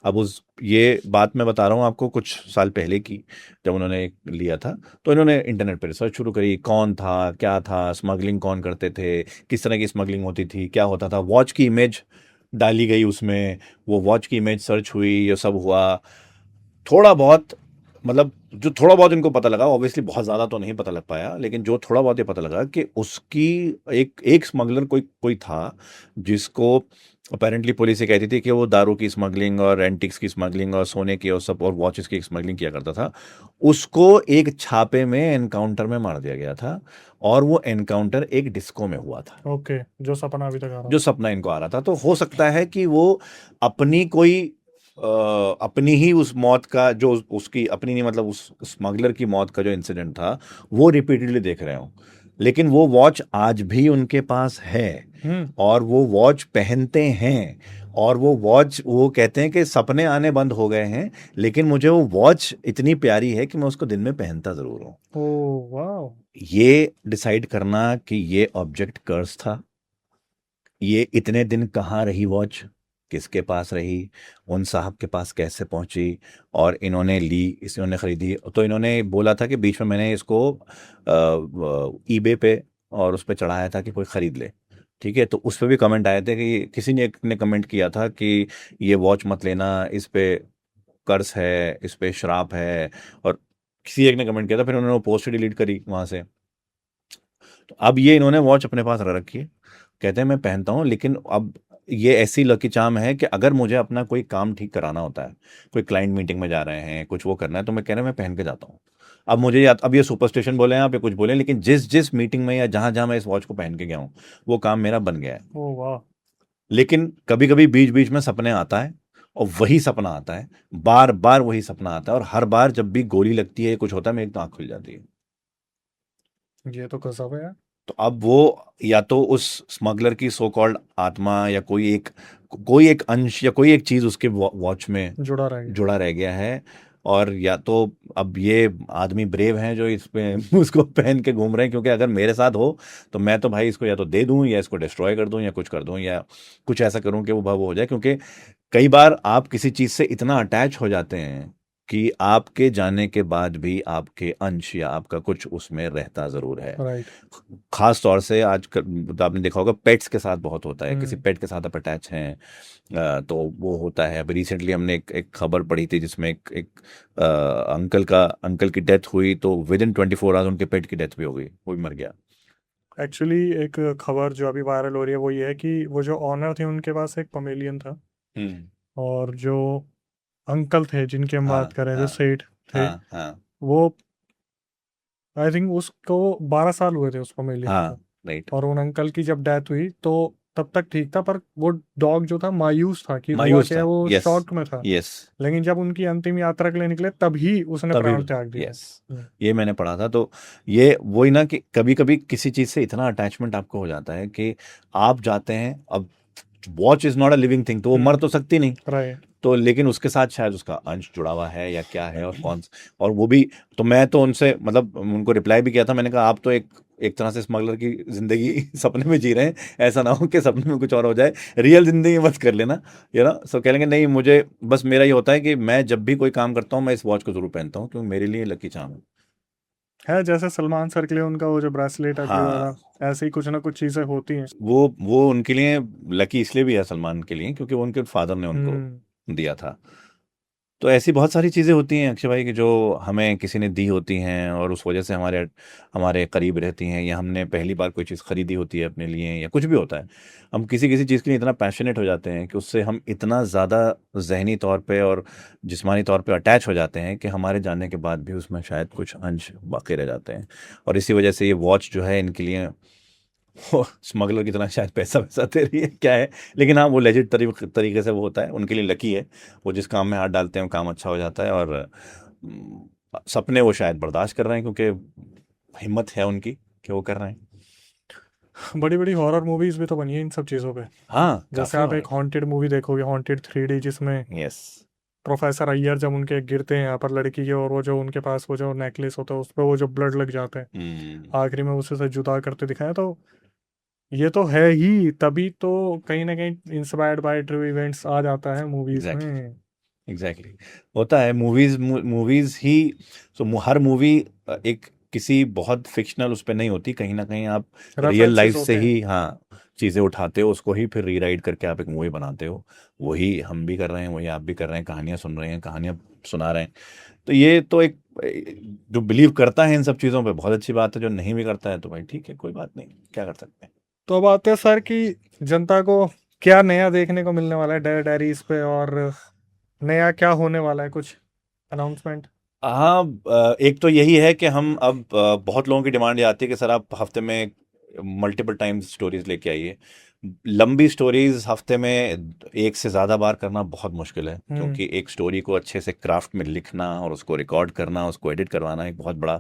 अब उस ये बात मैं बता रहा हूँ आपको कुछ साल पहले की, जब उन्होंने लिया था। तो इन्होंने इंटरनेट पर रिसर्च शुरू करी, कौन था, क्या था, स्मगलिंग कौन करते थे, किस तरह की स्मगलिंग होती थी, क्या होता था। वॉच की इमेज डाली गई उसमें, वो वॉच की इमेज सर्च हुई, ये सब हुआ। थोड़ा बहुत, मतलब जो थोड़ा बहुत इनको पता लगा, ऑब्वियसली बहुत ज़्यादा तो नहीं पता लग पाया, लेकिन जो थोड़ा बहुत ये पता लगा कि उसकी एक एक स्मगलर कोई कोई था, जिसको अपेरेंटली पुलिस ये कहती थी कि वो दारू की स्मगलिंग और एंटिक्स की स्मगलिंग और सोने की और सब और वॉचेस की स्मगलिंग किया करता था। उसको एक छापे में एनकाउंटर में मार दिया गया था, और वो एनकाउंटर एक डिस्को में हुआ था, ओके, जो सपना अभी तक आ रहा जो सपना इनको आ रहा था। तो हो सकता है कि वो अपनी कोई अपनी ही उस मौत का, जो उसकी अपनी नहीं, मतलब उस स्मगलर की मौत का जो इंसिडेंट था, वो रिपीटेडली देख रहे हो। लेकिन वो वॉच आज भी उनके पास है, और वो वॉच पहनते हैं। और वो वॉच, वो कहते हैं कि सपने आने बंद हो गए हैं, लेकिन मुझे वो वॉच इतनी प्यारी है कि मैं उसको दिन में पहनता जरूर हूँ। Oh wow. ये डिसाइड करना कि ये ऑब्जेक्ट कर्स था, ये इतने दिन कहाँ रही वॉच, किसके पास रही, उन साहब के पास कैसे पहुंची, और इन्होंने ली, इन्होंने खरीदी। तो इन्होंने बोला था कि बीच में मैंने इसको ईबे पे और उस पर चढ़ाया था कि कोई ख़रीद ले। ठीक है, तो उस पर भी कमेंट आए थे कि किसी ने एक ने कमेंट किया था कि ये वॉच मत लेना, इस पे कर्ज है, इस पे श्राप है। और किसी एक ने कमेंट किया था, फिर उन्होंने वो पोस्ट डिलीट करी वहाँ से। तो अब ये इन्होंने वॉच अपने पास रख रखी है, कहते हैं मैं पहनता हूँ। लेकिन अब ये ऐसी लकी चार्म है कि अगर मुझे अपना कोई काम ठीक कराना होता है, कोई क्लाइंट मीटिंग में जा रहे हैं, कुछ वो करना है, तो मैं कह रहा हूँ मैं पहन के जाता हूँ। अब मुझे अब ये सुपरस्टिशन बोले आप या कुछ बोले, लेकिन जिस जिस मीटिंग में या जहां जहां मैं इस वॉच को पहन के गया हूँ, वो काम मेरा बन गया है। ओह वाह। लेकिन कभी कभी बीच बीच में सपने आता है, और वही सपना आता है, बार बार वही सपना आता है, और हर बार जब भी गोली लगती है, कुछ होता है, मेरी तो आंख खुल जाती है। ये तो गजब है यार। तो अब वो या तो उस स्मगलर की सो कॉल्ड आत्मा, या कोई एक अंश या कोई एक चीज उसके वॉच में जुड़ा रह गया। जुड़ा रह गया है। और या तो अब ये आदमी ब्रेव हैं जो इस पे उसको पहन के घूम रहे हैं, क्योंकि अगर मेरे साथ हो तो मैं तो भाई इसको या तो दे दूं, या इसको डिस्ट्रॉय कर दूं, या कुछ कर दूं, या कुछ ऐसा करूं कि वो भाव हो जाए। क्योंकि कई बार आप किसी चीज से इतना अटैच हो जाते हैं कि आपके जाने के बाद भी आपके अंश या आपका कुछ उसमें रहता जरूर है। राइट। खास तौर से आज आपने देखा होगा, पेट्स के साथ बहुत होता है, किसी हम्म। पेट के साथ आप अटैच हैं, तो वो होता है। अभी रिसेंटली हमने एक खबर पढ़ी थी जिसमें एक अंकल की डेथ हुई, तो विद इन 24 आवर्स उनके पेट की डेथ भी हो गई, वो भी मर गया। एक्चुअली एक खबर जो अभी वायरल हो रही है वो ये है कि वो जो ऑनर थे उनके पास एक पमेलियन था, हम्म। और जो अंकल थे जिनकी हम बात हाँ कर रहे हैं, जो हाँ सेठ थे, हाँ हाँ वो आई थिंक उसको 12 साल हुए थे उस पमेलियन हाँ। को। राइट। और उन अंकल की जब डेथ हुई तो तब तक ठीक था, पर वो डॉग जो था मायूस था कि हुआ मायूस क्या है, था। वो यस। शॉक में था। यस। लेकिन जब उनकी अंतिम यात्रा के लिए निकले तभी उसने तभी। प्राण त्याग दिया। यस। ये मैंने पढ़ा था। तो ये वही ना कि कभी कभी किसी चीज से इतना अटैचमेंट आपको हो जाता है कि आप जाते हैं। अब watch is not a living thing, तो वो मर तो सकती नहीं। राइट। तो लेकिन उसके साथ शायद उसका अंश जुड़ा हुआ है या क्या है, और कौन और वो भी। तो मैं तो उनसे मतलब उनको रिप्लाई भी किया था। मैंने कहा आप तो एक एक तरह से स्मगलर की जिंदगी सपने में जी रहे हैं। ऐसा ना हो कि सपने में कुछ और हो जाए, रियल जिंदगी मत कर लेना। सो कह लेंगे नहीं, मुझे बस मेरा ये होता है कि मैं जब भी कोई काम करता हूँ मैं इस वॉच को जरूर पहनता हूँ, क्योंकि मेरे लिए लकी चार्म है। है जैसे सलमान सर के लिए उनका वो जो ब्रेसलेट अगली वाला, हाँ। ऐसे ही कुछ ना कुछ चीजें होती हैं। वो उनके लिए लकी इसलिए भी है, सलमान के लिए, क्योंकि वो उनके फादर ने उनको हम्म। दिया था। तो ऐसी बहुत सारी चीज़ें होती हैं अक्षय भाई, कि जो हमें किसी ने दी होती हैं और उस वजह से हमारे हमारे करीब रहती हैं, या हमने पहली बार कोई चीज़ खरीदी होती है अपने लिए, या कुछ भी होता है। हम किसी किसी चीज़ के लिए इतना पैशनेट हो जाते हैं कि उससे हम इतना ज़्यादा जहनी तौर पे और जिस्मानी तौर पे अटैच हो जाते हैं कि हमारे जाने के बाद भी उसमें शायद कुछ अंश बाकी रह जाते हैं। और इसी वजह से ये वॉच जो है इनके लिए वो स्मगलर की तरह शायद पैसा वैसा दे रही है क्या है। लेकिन हाँ, वो लेजिट तरीके से वो होता है उनके लिए, लकी है। वो जिस काम में हाथ डालते हैं वो काम अच्छा हो जाता है। और सपने वो शायद बर्दाश्त कर रहे हैं, क्योंकि हिम्मत है उनकी कि वो कर रहे हैं। बड़ी बड़ी हॉरर मूवीज भी तो बनी है इन सब चीजों पे। हाँ, जैसे काफ़ी आप और। एक हॉन्टेड मूवी देखोगे, हॉन्टेड 3D, जिसमें यस। प्रोफेसर अय्यर जब उनके गिरते हैं यहाँ पर लड़की के, और वो जो उनके पास वो जो नेकलेस होता है उस पर वो जो ब्लड लग जाता है, हम्म। आखिरी में उसे से जुदा करते दिखाया। तो ये तो है ही, तभी तो कहीं ना कहीं इंस्पायर्ड बाय ट्रू इवेंट्स आ जाता है मूवीज एग्जैक्टली। में। एग्जैक्टली। होता है मूवीज मूवीज ही। हर मूवी एक किसी बहुत फिक्शनल उस पर नहीं होती, कहीं ना कहीं आप रियल रेफरेंसेस लाइफ से होते हैं। ही, हाँ, चीज़ें उठाते हो, उसको ही फिर रीराइट करके आप एक मूवी बनाते हो। वही हम भी कर रहे हैं, वही आप भी कर रहे हैं, कहानियां सुन रहे हैं, कहानियां सुना रहे हैं। तो ये तो एक जो बिलीव करता है इन सब चीज़ों पे बहुत अच्छी बात है। जो नहीं भी करता है तो भाई ठीक है, कोई बात नहीं, क्या कर सकते हैं। तो अब आते हैं सर कि जनता को क्या नया देखने को मिलने वाला है डेयर डायरीज पे, और नया क्या होने वाला है, कुछ अनाउंसमेंट। हाँ, एक तो यही है कि हम अब बहुत लोगों की डिमांड ये आती है कि सर आप हफ्ते में मल्टीपल टाइम्स स्टोरीज लेके आइए। लंबी स्टोरीज हफ्ते में एक से ज़्यादा बार करना बहुत मुश्किल है, हम्म। क्योंकि एक स्टोरी को अच्छे से क्राफ्ट में लिखना और उसको रिकॉर्ड करना, उसको एडिट करवाना एक बहुत बड़ा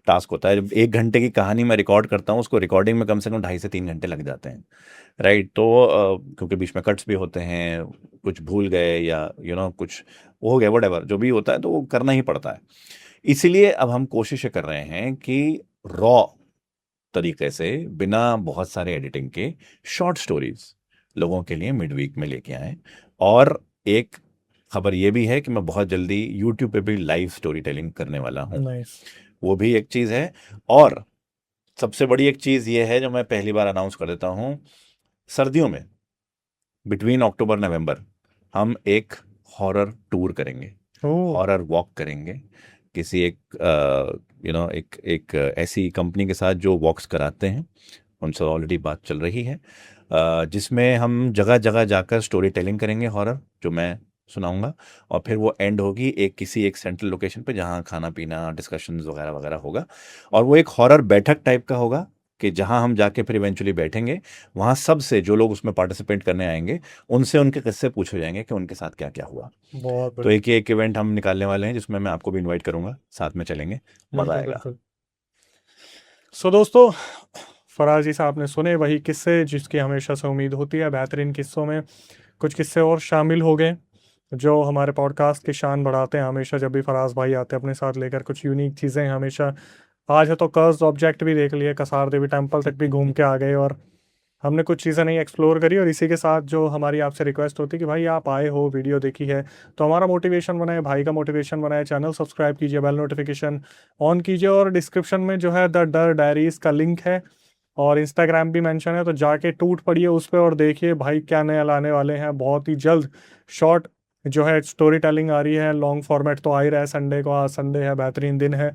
टास्क होता है। जब 1 घंटे की कहानी मैं रिकॉर्ड करता हूँ, उसको रिकॉर्डिंग में कम से कम 2.5 से 3 घंटे लग जाते हैं। राइट। तो क्योंकि बीच में कट्स भी होते हैं, कुछ भूल गए या कुछ हो गया, वट जो भी होता है, तो वो करना ही पड़ता है। इसीलिए अब हम कोशिश कर रहे हैं कि रॉ तरीके से, बिना बहुत सारे एडिटिंग के, शॉर्ट स्टोरीज लोगों के लिए मिड वीक में लेके आए। और एक खबर ये भी है कि मैं बहुत जल्दी यूट्यूब पे भी लाइव स्टोरी टेलिंग करने वाला हूँ। नाइस। वो भी एक चीज़ है। और सबसे बड़ी एक चीज़ ये है जो मैं पहली बार अनाउंस कर देता हूँ। सर्दियों में बिटवीन अक्टूबर नवंबर हम एक हॉरर टूर करेंगे, ओ। हॉरर वॉक करेंगे, किसी एक एक एक ऐसी कंपनी के साथ जो वॉक्स कराते हैं, उनसे ऑलरेडी बात चल रही है। जिसमें हम जगह जगह जाकर स्टोरी टेलिंग करेंगे हॉरर, जो मैं सुनाऊंगा। और फिर वो एंड होगी एक किसी एक सेंट्रल लोकेशन पे, जहाँ खाना पीना डिस्कशंस वगैरह वगैरह होगा। और वो एक हॉरर बैठक टाइप का होगा, कि जहाँ हम जाके फिर इवेंचुअली बैठेंगे। वहाँ सबसे जो लोग उसमें पार्टिसिपेट करने आएंगे, उनसे उनके किस्से पूछे जाएंगे कि उनके साथ क्या क्या हुआ। बहुत तो बढ़िया। एक इवेंट हम निकालने वाले हैं, जिसमें मैं आपको भी इनवाइट करूंगा, साथ में चलेंगे, मज़ा बिल्कुल आएगा। बिल्कुल। सो दोस्तों, फराजी साहब ने सुने वही किस्से जिसकी हमेशा से उम्मीद होती है। बेहतरीन किस्सों में कुछ किस्से और शामिल हो गए जो हमारे पॉडकास्ट की शान बढ़ाते हैं। हमेशा जब भी फराज भाई आते हैं अपने साथ लेकर कुछ यूनिक चीज़ें हमेशा। आज है तो कर्स ऑब्जेक्ट भी देख लिए, कसार देवी टेम्पल तक भी घूम के आ गए, और हमने कुछ चीज़ें नहीं एक्सप्लोर करी। और इसी के साथ जो हमारी आपसे रिक्वेस्ट होती है कि भाई आप आए हो, वीडियो देखी है, तो हमारा मोटिवेशन बनाए, भाई का मोटिवेशन बनाए, चैनल सब्सक्राइब कीजिए, बेल नोटिफिकेशन ऑन कीजिए, और डिस्क्रिप्शन में जो है द डर डायरीज का लिंक है, और इंस्टाग्राम भी मेंशन है, तो जाके टूट पड़िए उस पर और देखिए भाई क्या नया लाने वाले हैं बहुत ही जल्द। शॉर्ट जो है स्टोरी टेलिंग आ रही है, लॉन्ग फॉर्मेट तो आ ही रहा है। संडे को, आज संडे है, बेहतरीन दिन है,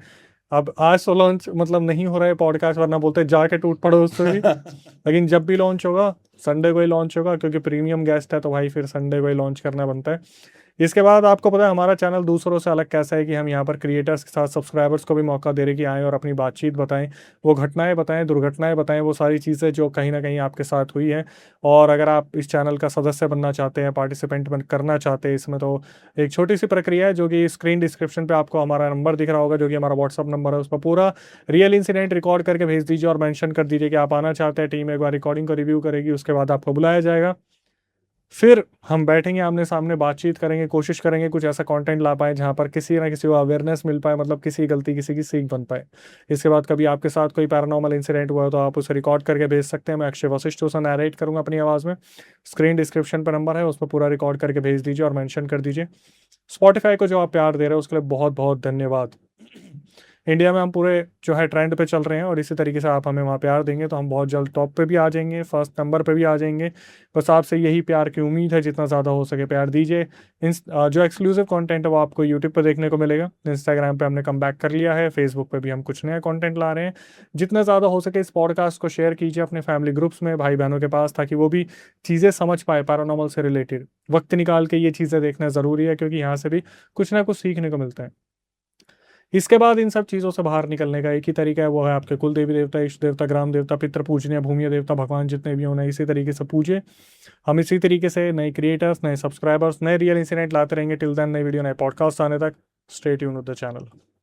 अब आज तो लॉन्च मतलब नहीं हो रहा है पॉडकास्ट, वरना बोलते जाके टूट पड़ो उससे भी। लेकिन जब भी लॉन्च होगा संडे को ही लॉन्च होगा, क्योंकि प्रीमियम गेस्ट है तो भाई फिर संडे को ही लॉन्च करना बनता है। इसके बाद आपको पता है हमारा चैनल दूसरों से अलग कैसा है कि हम यहाँ पर क्रिएटर्स के साथ सब्सक्राइबर्स को भी मौका दे रहे कि आएँ और अपनी बातचीत बताएं, वो घटनाएं बताएं, दुर्घटनाएं बताएं, वो सारी चीज़ें जो कहीं ना कहीं आपके साथ हुई हैं। और अगर आप इस चैनल का सदस्य बनना चाहते हैं, पार्टिसिपेंट करना चाहते हैं इसमें, तो एक छोटी सी प्रक्रिया है जो कि स्क्रीन डिस्क्रिप्शन पे आपको हमारा नंबर दिख रहा होगा, जो कि हमारा व्हाट्सअप नंबर है। उस पर पूरा रियल इंसिडेंट रिकॉर्ड करके भेज दीजिए और मेंशन कर दीजिए कि आप आना चाहते हैं। टीम एक बार रिकॉर्डिंग को रिव्यू करेगी, उसके बाद आपको बुलाया जाएगा। फिर हम बैठेंगे आमने सामने, बातचीत करेंगे, कोशिश करेंगे कुछ ऐसा कंटेंट ला पाए जहाँ पर किसी ना किसी को अवेयरनेस मिल पाए, मतलब किसी गलती किसी की सीख बन पाए। इसके बाद कभी आपके साथ कोई पैरानॉर्मल इंसिडेंट हुआ है तो आप उसे रिकॉर्ड करके भेज सकते हैं। मैं अक्षय वशिष्ठ उसे नरेट करूंगा अपनी आवाज़ में। स्क्रीन डिस्क्रिप्शन पर नंबर है, उस पर पूरा रिकॉर्ड करके भेज दीजिए और मेंशन कर दीजिए। स्पॉटिफाई को जो आप प्यार दे रहे हो उसके लिए बहुत बहुत धन्यवाद। इंडिया में हम पूरे जो है ट्रेंड पे चल रहे हैं, और इसी तरीके से आप हमें वहाँ प्यार देंगे तो हम बहुत जल्द टॉप पे भी आ जाएंगे, फर्स्ट नंबर पे भी आ जाएंगे। बस आपसे यही प्यार की उम्मीद है, जितना ज़्यादा हो सके प्यार दीजिए। जो एक्सक्लूसिव कंटेंट है वो आपको यूट्यूब पे देखने को मिलेगा। इंस्टाग्राम पे हमने कम बैक कर लिया है, फेसबुक पे भी हम कुछ नया कंटेंट ला रहे हैं। जितना ज़्यादा हो सके इस पॉडकास्ट को शेयर कीजिए अपने फैमिली ग्रुप्स में, भाई बहनों के पास, ताकि वो भी चीज़ें समझ पाए पैरानॉर्मल से रिलेटेड। वक्त निकाल के ये चीज़ें देखना ज़रूरी है, क्योंकि यहाँ से भी कुछ ना कुछ सीखने को मिलता है। इसके बाद इन सब चीज़ों से बाहर निकलने का एक ही तरीका है, वो है आपके कुल देवी देवता, इष्ट देवता, ग्राम देवता, पितृ पूजनीय, भूमि देवता, भगवान जितने भी होना, इसी तरीके से पूजे। हम इसी तरीके से नए क्रिएटर्स, नए सब्सक्राइबर्स, नए रियल इंसिडेंट लाते रहेंगे। टिल देन, नई वीडियो, नए पॉडकास्ट आने तक, stay tune with the channel.